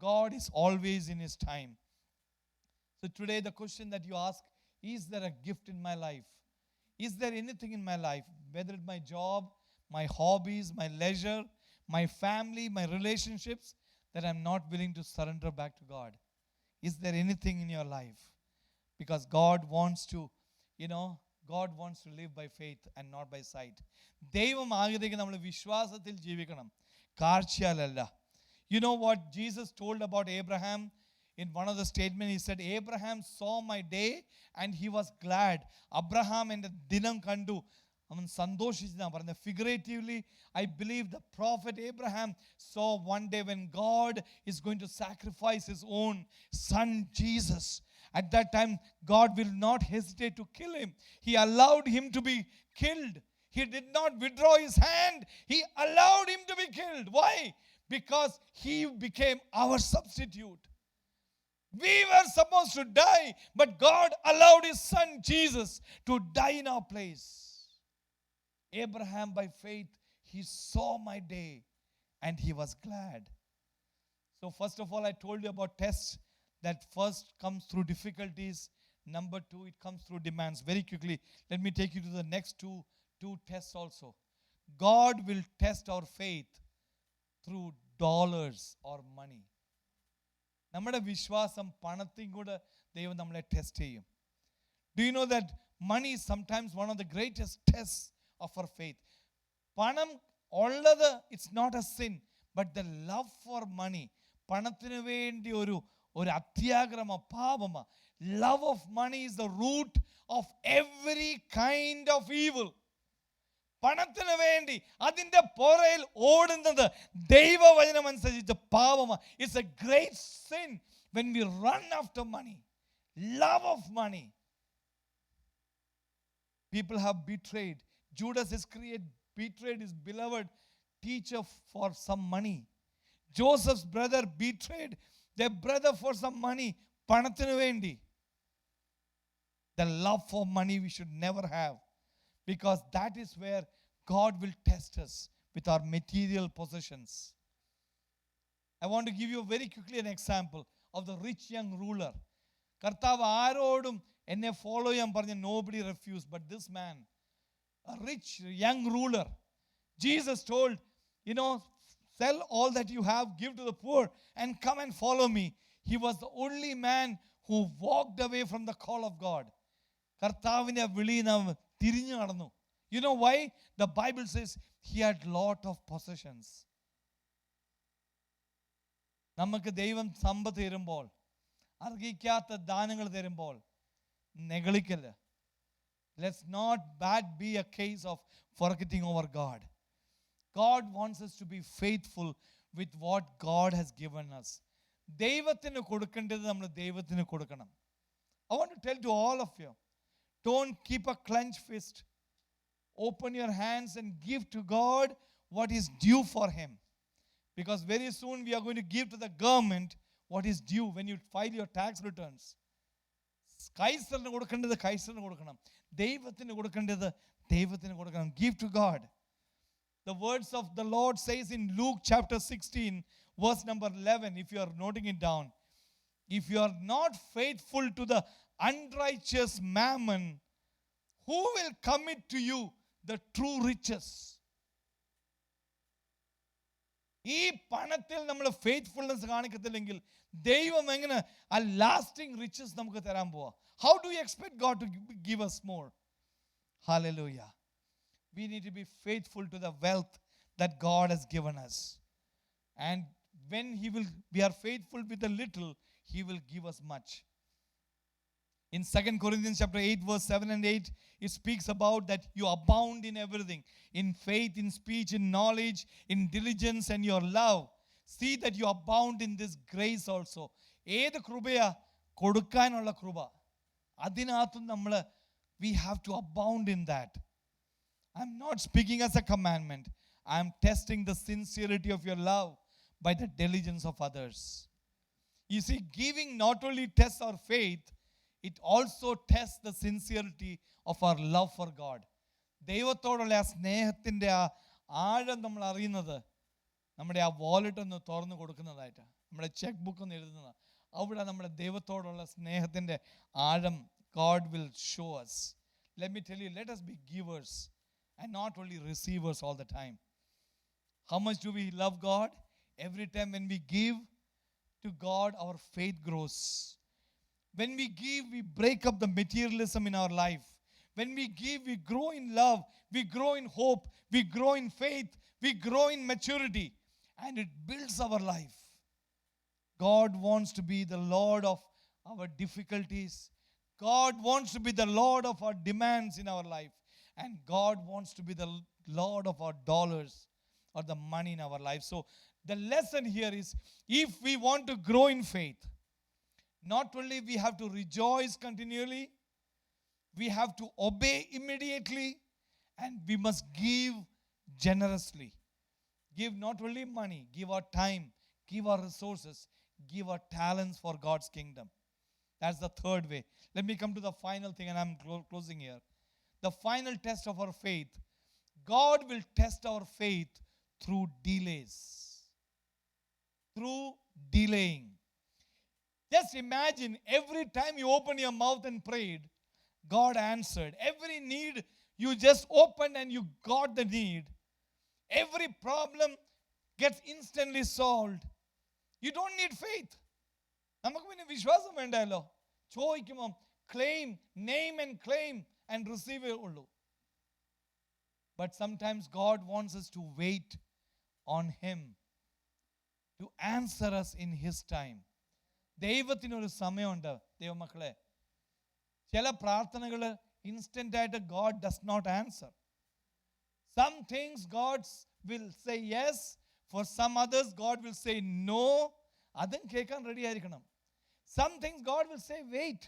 God is always in his time. So today the question that you ask, is there a gift in my life? Is there anything in my life, whether it's my job, my hobbies, my leisure, my family, my relationships, that I'm not willing to surrender back to God? Is there anything in your life? Because God wants to, you know, God wants to live by faith and not by sight. ദൈവം ആഗ്രഹിക്കുന്ന നമ്മൾ വിശ്വാസത്തിൽ ജീവിക്കണം, കാഴ്ചയാലല്ല. You know what Jesus told about Abraham? In one of the statements, he said, Abraham saw my day and he was glad. Abraham എൻ്റെ ദിനം കണ്ടു, അവൻ സന്തോഷിച്ചെന്നാണ് പറയുന്നത്. Figuratively, I believe the prophet Abraham saw one day when God is going to sacrifice his own son Jesus. At that time, God will not hesitate to kill him. He allowed him to be killed. He did not withdraw his hand. He allowed him to be killed. Why? Because he became our substitute. We were supposed to die, but God allowed his son Jesus to die in our place. Abraham, by faith, he saw my day and he was glad. So first of all, I told you about tests. That first comes through difficulties. Number two, it comes through demands. Very quickly, let me take you to the next two tests also. God will test our faith through dollars or money. നമ്മുടെ വിശ്വാസം പണത്തിൽ കൂടെ ദൈവം നമ്മളെ test ചെയ്യും. Do you know that money is sometimes one of the greatest tests of our faith? പണം ഉള്ളത്, it's not a sin, but the love for money, പണത്തിന് വേണ്ടി ഒരു അത്യാഗ്രഹമോ പാപമോ. Love of money is the root of every kind of evil. പണത്തിന് വേണ്ടി അതിൻ്റെ പുറയിൽ ഓടുന്നത് ദൈവവചനം അനുസരിച്ച് പാപമാണ്. It's a great sin when we run after money. Love of money. People have betrayed. Judas Iscariot betrayed his beloved teacher for some money. Joseph's brother betrayed their brother for some money. പണത്തിന് വേണ്ടി. The love for money we should never have, because that is where God will test us with our material possessions. I want to give you very quickly an example of the rich young ruler. കർത്താവ് ആരോടും എന്നെ follow ചെയ്യാൻ പറഞ്ഞ nobody refused, but this man, a rich young ruler, Jesus told, sell all that you have, give to the poor, and come and follow me. He was the only man who walked away from the call of God. കർത്താവിനെ വിളിയിൽ തിരിഞ്ഞു നടന്നു. You know why? The Bible says he had lot of possessions. നമുക്ക് ദൈവം സമ്പത്ത് തരുമ്പോൾ, അർഹിക്കാത്ത ദാനങ്ങൾ തരുമ്പോൾ നെഗളിക്കല്ല. Let's not be a case of forgetting over God. God wants us to be faithful with what God has given us. ദൈവത്തിന് കൊടുക്കേണ്ടത് നമ്മൾ ദൈവത്തിന് കൊടുക്കണം. I want to tell to all of you, don't keep a clenched fist. Open your hands and give to God what is due for him. Because very soon we are going to give to the government what is due when you file your tax returns. കൈസറിന് കൊടുക്കേണ്ടത് കൈസറിന് കൊടുക്കണം, ദൈവത്തിന് കൊടുക്കേണ്ടത് ദൈവത്തിന് കൊടുക്കണം. Give to God. The words of the Lord says in Luke chapter 16, verse number 11, if you are noting it down, if you are not faithful to the unrighteous mammon, who will commit to you the true riches? ഈ പണത്തിൽ നമ്മൾ faithfulness കാണിക്കത്തില്ലെങ്കിൽ ദൈവം എങ്ങനെ ആ lasting riches നമുക്ക് തരാൻ പോവാ? How do you expect God to give us more? Hallelujah. We need to be faithful to the wealth that God has given us. And when we are faithful with a little, he will give us much. In 2 Corinthians chapter 8, verse 7 and 8, it speaks about that you abound in everything, in faith, in speech, in knowledge, in diligence and your love. See that you abound in this grace also. ഏത് കൃപയാ? കൊടുക്കാനുള്ള കൃപ. അതിനകത്തും നമ്മൾ we have to abound in that. I'm not speaking as a commandment. I'm testing the sincerity of your love by the diligence of others. You see, giving not only tests our faith, it also tests the sincerity of our love for God. ദൈവത്തോടുള്ള ആ സ്നേഹത്തിൻ്റെ ആ ആഴം നമ്മൾ അറിയുന്നത് നമ്മുടെ ആ wallet ഒന്ന് തുറന്നു കൊടുക്കുന്നതായിട്ട്, നമ്മുടെ ചെക്ക് ബുക്ക് ഒന്ന് എഴുതുന്നത്, അവിടെ നമ്മുടെ ദൈവത്തോടുള്ള സ്നേഹത്തിൻ്റെ ആഴം God will show us. Let me tell you, let us be givers and not only receivers all the time. How much do we love God? Every time when we give to God, our faith grows. When we give, we break up the materialism in our life. When we give, we grow in love, we grow in hope, we grow in faith, we grow in maturity, and it builds our life. God wants to be the Lord of our difficulties. God wants to be the Lord of our demands in our life. And God wants to be the Lord of our dollars or the money in our life. So the lesson here is, if we want to grow in faith, not only we have to rejoice continually, we have to obey immediately, and we must give generously. Give not only money, give our time, give our resources, give our talents for God's kingdom. That's the third way. Let me come to the final thing, and I'm closing here. The final test of our faith. God will test our faith through delays. Through delaying. Just imagine, every time you open your mouth and prayed, God answered. Every need, you just opened and you got the need. Every problem gets instantly solved. You don't need faith. നമുക്ക് പിന്നെ വിശ്വാസം വേണ്ടല്ലോ. ചോദിക്കുമ്പോൾ claim, name and claim and receive ഉള്ളൂ. But sometimes God wants us to wait on Him to answer us in His time. ദൈവത്തിനൊരു സമയമുണ്ട് ദൈവമക്കളെ. ചില പ്രാർത്ഥനകൾ ഇൻസ്റ്റന്റ് ആയിട്ട് God does not answer. Some things God will say yes. For some others God will say no. അതും കേൾക്കാൻ ready ആയിരിക്കണം. Some things God will say wait.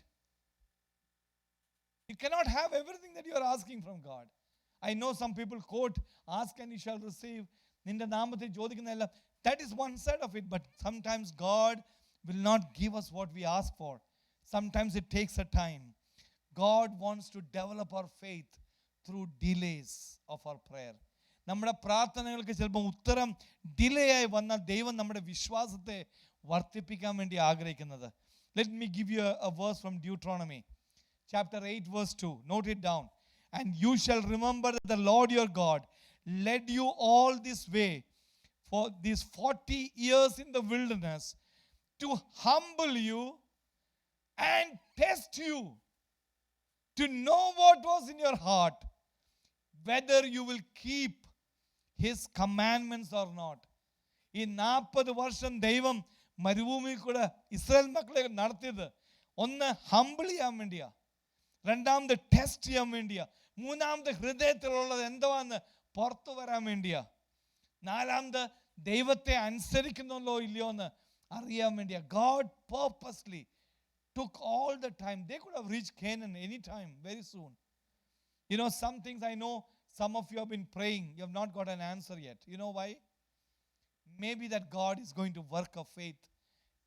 You cannot have everything that you are asking from God. I know some people quote, ask and you shall receive. നിന്റെ നാമത്തിൽ ചോദിക്കുന്നതല്ല. That is one side of it. But sometimes God will not give us what we ask for. Sometimes it takes a time. God wants to develop our faith through delays of our prayer. നമ്മുടെ പ്രാർത്ഥനകൾക്ക് ചിലപ്പോൾ ഉത്തരം delay ആയി വന്നാൽ ദൈവം നമ്മുടെ വിശ്വാസത്തെ വർദ്ധിപ്പിക്കാൻ വേണ്ടി ആഗ്രഹിക്കുന്നത്. Let me give you a verse from Deuteronomy chapter 8 verse 2. Note it down. And you shall remember that the Lord your God led you all this way for these 40 years in the wilderness to humble you and test you, to know what was in your heart, whether you will keep His commandments or not. ഈ 40 വർഷം ദൈവം മരുഭൂമിയിൽ കൂടെ Israel മക്കളെ നടത്തിയത് ഒന്ന് humble ചെയ്യാൻ വേണ്ടിയാ, രണ്ടാമത് ടെസ്റ്റ് ചെയ്യാൻ വേണ്ടിയാ, മൂന്നാമത് ഹൃദയത്തിലുള്ളത് എന്തുവാന്ന് പുറത്തു വരാൻ വേണ്ടിയാ, നാലാമത് ദൈവത്തെ അനുസരിക്കുന്നല്ലോ ഇല്ലയോ എന്ന് അറിയാൻ വേണ്ടിയാ. God purposely took all the time. They could have reached Canaan anytime, very soon. You know, some things I know some of you have been praying, you have not got an answer yet. You know why? Maybe that God is going to work a faith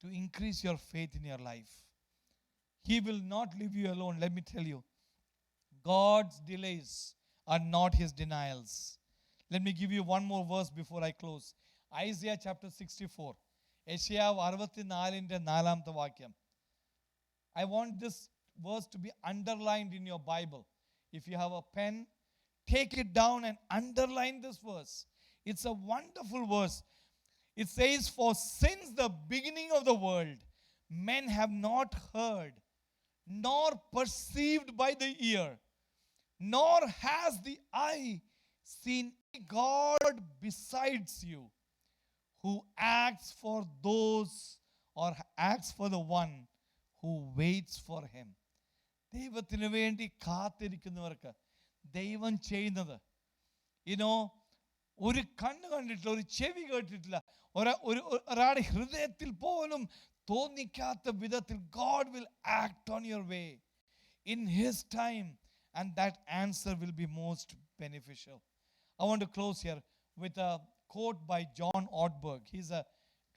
to increase your faith in your life. He will not leave you alone. Let me tell you, God's delays are not His denials. Let me give you one more verse before I close. Isaiah chapter 64. യെശയ്യാവ് 64-ന്റെ 4-ാമത്തെ വാക്യം. I want this verse to be underlined in your Bible. If you have a pen, take it down and underline this verse. It's a wonderful verse. It says, for since the beginning of the world, men have not heard, nor perceived by the ear, nor has the eye seen God besides you, who acts for those or acts for the one who waits for Him. ദൈവത്തിന് വേണ്ടി കാത്തിരിക്കുന്നവർക്ക് ദൈവം ചെയ്യുന്നത്, ഒരു കണ്ണ് കണ്ടിട്ടില്ല, ഒരു ചെവി കേട്ടിട്ടില്ല, ഒരാളുടെ ഹൃദയത്തിൽ പോലും തോന്നിക്കാത്ത വിധത്തിൽ God will act on your way in His time, and that answer will be most beneficial. I want to close here with a quote by John Ortberg. He's a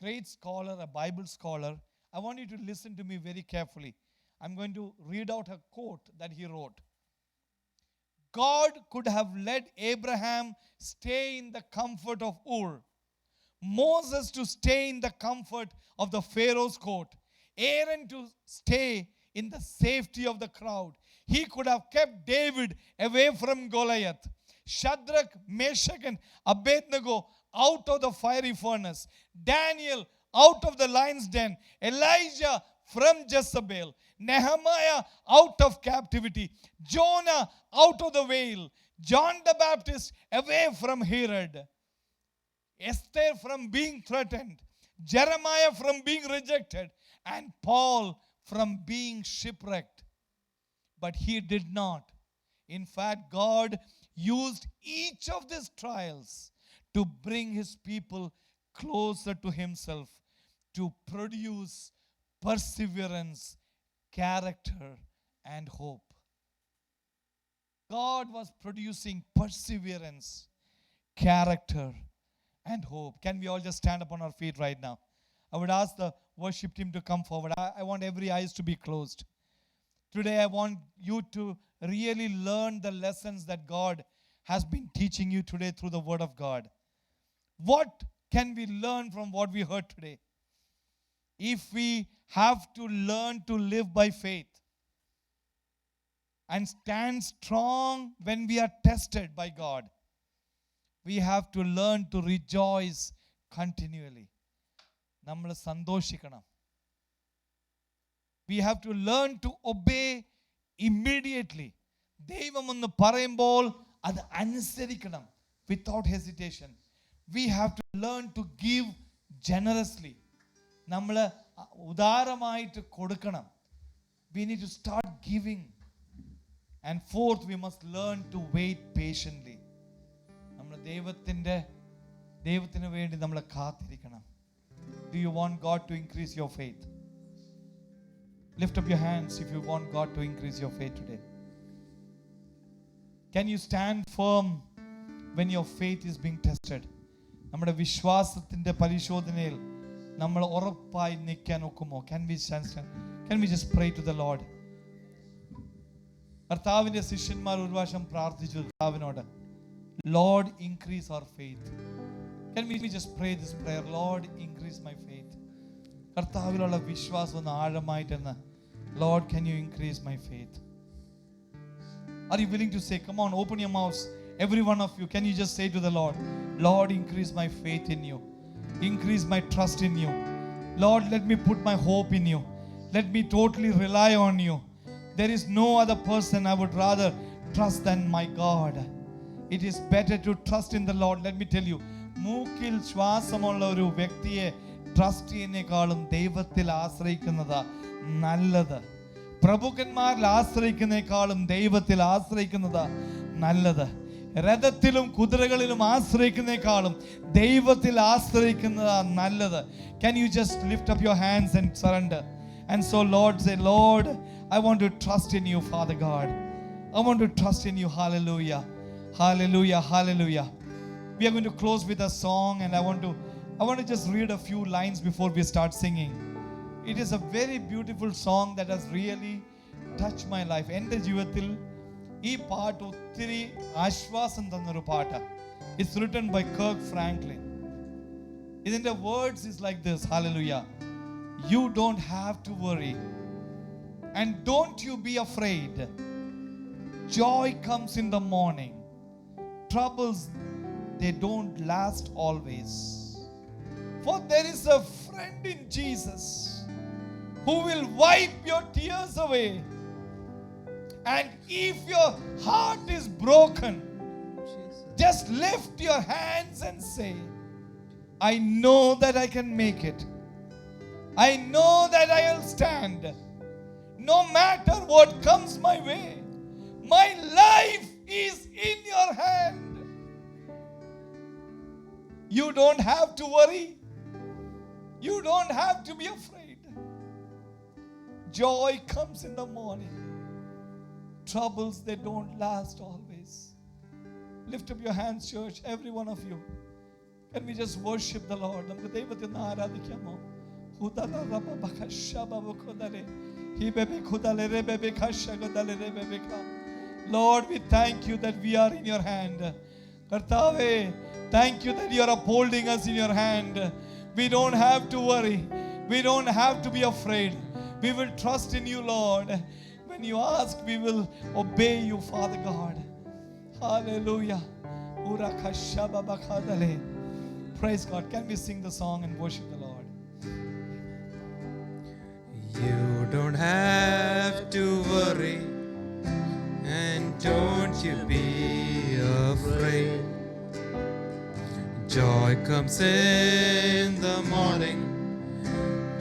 great scholar, a Bible scholar. I want you to listen to me very carefully. I'm going to read out a quote that he wrote. God could have let Abraham stay in the comfort of Ur, Moses to stay in the comfort of the Pharaoh's court, Aaron to stay in the safety of the crowd. He could have kept David away from Goliath, Shadrach, Meshach, and Abednego out of the fiery furnace, Daniel out of the lion's den, Elijah from Jezebel, Nehemiah out of captivity, Jonah out of the whale, John the Baptist away from Herod, Esther from being threatened, Jeremiah from being rejected, and Paul from being shipwrecked. But he did not. In fact, God used each of these trials to bring his people closer to himself, to produce perseverance, character, and hope. God was producing perseverance, character, and hope. Can we all just stand up on our feet right now? I would ask the worship team to come forward. I want every eyes to be closed. Today I want you to really learn the lessons that God has been teaching you today through the Word of God. What can we learn from what we heard today? If we have to learn to live by faith and stand strong when we are tested by God, we have to learn to rejoice continually. നമ്മൾ സന്തോഷിക്കണം. We have to learn to obey immediately. ദൈവം എന്ന് പറയുമ്പോൾ അത് അനുസരിക്കണം without hesitation. We have to learn to give generously. നമ്മൾ ഉദാരമായിട്ട് കൊടുക്കണം. We need to start giving. And fourth, we must learn to wait patiently. നമ്മൾ ദൈവത്തിന് വേണ്ടി നമ്മൾ കാത്തിരിക്കണം. Do you want God to increase your faith? Lift up your hands if you want God to increase your faith today. Can you stand firm when your faith is being tested? നമ്മുടെ വിശ്വാസത്തിന്റെ പരിശോധനയിൽ നമ്മൾ ഉറപ്പായി നിൽക്കാൻ ഒക്കുമോ? Can we just pray to the Lord? കർത്താവിന്റെ ശിഷ്യന്മാർ ഒരു പ്രാവശ്യം പ്രാർത്ഥിച്ചു കർത്താവിനോട്, Lord, increase our faith. Can we just pray this prayer? Lord, increase my faith. കർത്താവിലുള്ള വിശ്വാസം ഒന്ന് ആഴമായിട്ടെന്ന്, Lord, can you increase my faith? Are you willing to say, come on, open your mouths, every one of you. Can you just say to the Lord, Lord, increase my faith in you. Increase my trust in you. Lord, let me put my hope in you. Let me totally rely on you. There is no other person I would rather trust than my God. It is better to trust in the Lord. Let me tell you, മൂക്കിൽ ശ്വാസമുള്ള ഒരു വ്യക്തിയെ trust ചെയ്യുന്നേക്കാളും ദൈവത്തിൽ ആശ്രയിക്കുന്നതാ നല്ലത്. പ്രഭുക്കന്മാരിൽ ആശ്രയിക്കുന്നേക്കാളും ദൈവത്തിൽ ആശ്രയിക്കുന്നതാ നല്ലത്. രഥത്തിലും കുതിരകളിലും ആശ്രയിക്കുന്നേക്കാളും ദൈവത്തിൽ ആശ്രയിക്കുന്നതാ നല്ലത്. Can you just lift up your hands and surrender? And so Lord, say, Lord, I want to trust in you, Father God. I want to trust in you. Hallelujah. Hallelujah. Hallelujah. We are going to close with a song, and I want to just read a few lines before we start singing. It is a very beautiful song that has really touched my life. എൻ്റെ ജീവിതത്തിൽ ഈ പാട്ട് ഒത്തിരി ആശ്വാസം തന്നൊരു പാട്ട്. It's written by Kirk Franklin. ഇതിൻ്റെ words is like this. Hallelujah. You don't have to worry, and don't you be afraid. Joy comes in the morning. Troubles, they don't last always. For there is a friend in Jesus who will wipe your tears away. And if your heart is broken, just lift your hands and say, I know that I can make it. I know that I will stand. No matter what comes my way, my life is in your hand. You don't have to worry. You don't have to be afraid. Joy comes in the morning. Troubles, they don't last always. Lift up your hands, church, every one of you. Can we just worship the Lord? നമുക്ക് ദൈവത്തിനെ ആരാധിക്കാമോ? Lord, we thank you that we are in your hand. കർത്താവേ, thank you that you are upholding us in your hand. We don't have to worry. We don't have to be afraid. We will trust in you, Lord. When you ask, we will obey you, Father God. Hallelujah. Praise God. Can we sing the song and worship the Lord? You Joy comes in the morning,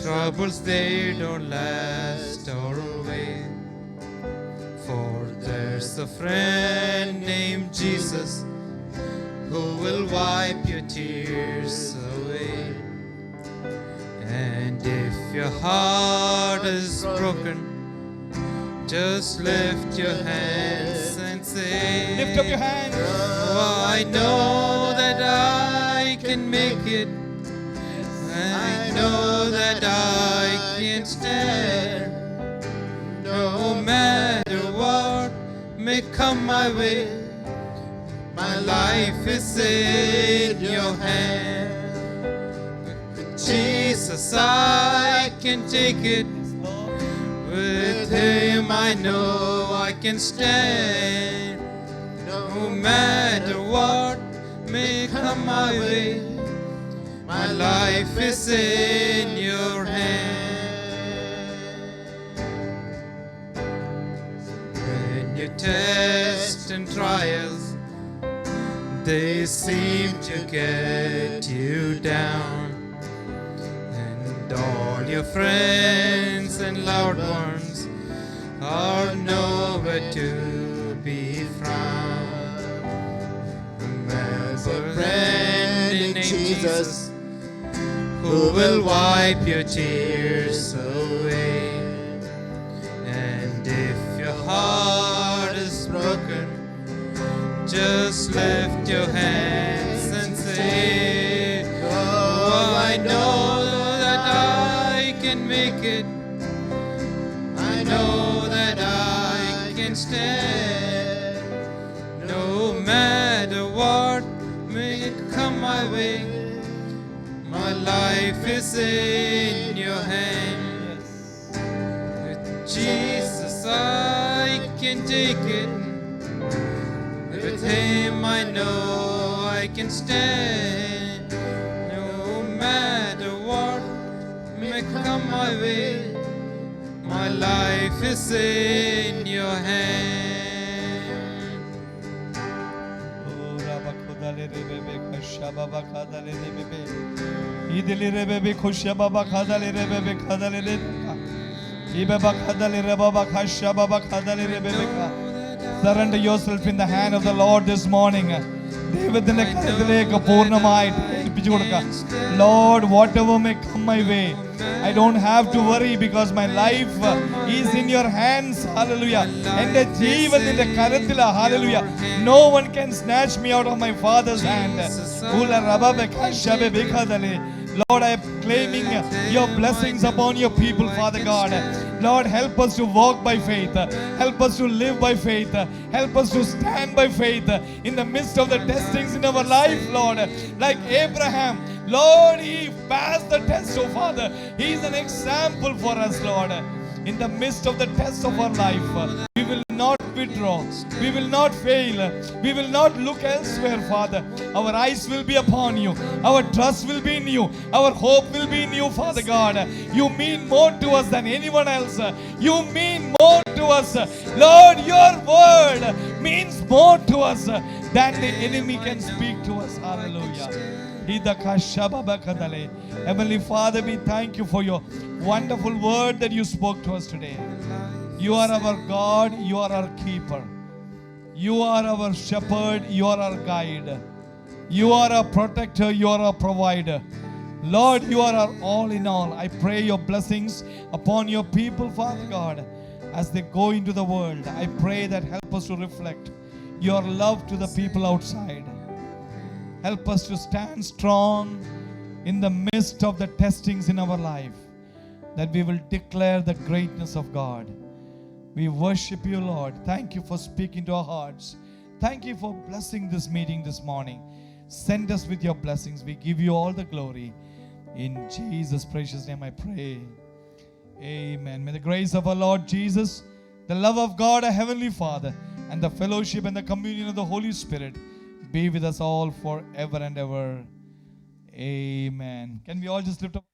troubles they don't last always. For there's a friend named Jesus who will wipe your tears away. And if your heart is broken, just lift your hands and say, Lift up your hands. Oh, I know that I can make it. I know that I can stand. No matter what may come my way, my life is in your hand. With Jesus I can take it. With Him I know I can stand. No matter what may come my way, my life is in your hand. When your tests and trials, they seem to get you down, and all your friends and loved ones are nowhere to be found. Remember a friend named Jesus who will wipe your tears away. And if your heart is broken, just lift your hands and say, oh, I know that I can make it. I know that I can stand. No matter what may come my way, my life is in your hand. With Jesus I can take it. With Him I know I can stand. No matter what may come my way, my life is in your hand. Surrender yourself in the hand of the Lord this morning. ദൈവത്തിന്റെ കരത്തിലേക്ക് പൂർണ്ണമായിട്ട് ഏൽപ്പിച്ചു കൊടുക്കുക. Lord, whatever may come my way, I don't have to worry because my life is in your hands. Hallelujah. എൻ്റെ ജീവൻ നിന്റെ കരത്തിലാ. Hallelujah. No one can snatch me out of my Father's hand. Lord, I am claiming your blessings upon your people, Father God. Lord, help us to walk by faith. Help us to live by faith. Help us to stand by faith in the midst of the testings in our life, Lord. Like Abraham, Lord, he passed the test, oh Father. He is an example for us, Lord. In the midst of the test of our life, we will not withdraw. We will not fail. We will not look elsewhere, Father. Our eyes will be upon you. Our trust will be in you. Our hope will be in you, Father God. You mean more to us than anyone else. You mean more to us. Lord, your word means more to us than the enemy can speak to us. Hallelujah. Heavenly Father, we thank you for your wonderful word that you spoke to us today. You are our God, you are our keeper. You are our shepherd, you are our guide. You are our protector, you are our provider. Lord, you are our all in all. I pray your blessings upon your people, Father God, as they go into the world. I pray that help us to reflect your love to the people outside. Help us to stand strong in the midst of the testings in our life, that we will declare the greatness of God. We worship you, Lord. Thank you for speaking to our hearts. Thank you for blessing this meeting this morning. Send us with your blessings. We give you all the glory. In Jesus' precious name I pray. Amen. May the grace of our Lord Jesus, the love of God, our Heavenly Father, and the fellowship and the communion of the Holy Spirit be with us all forever and ever. Amen. Can we all just lift up?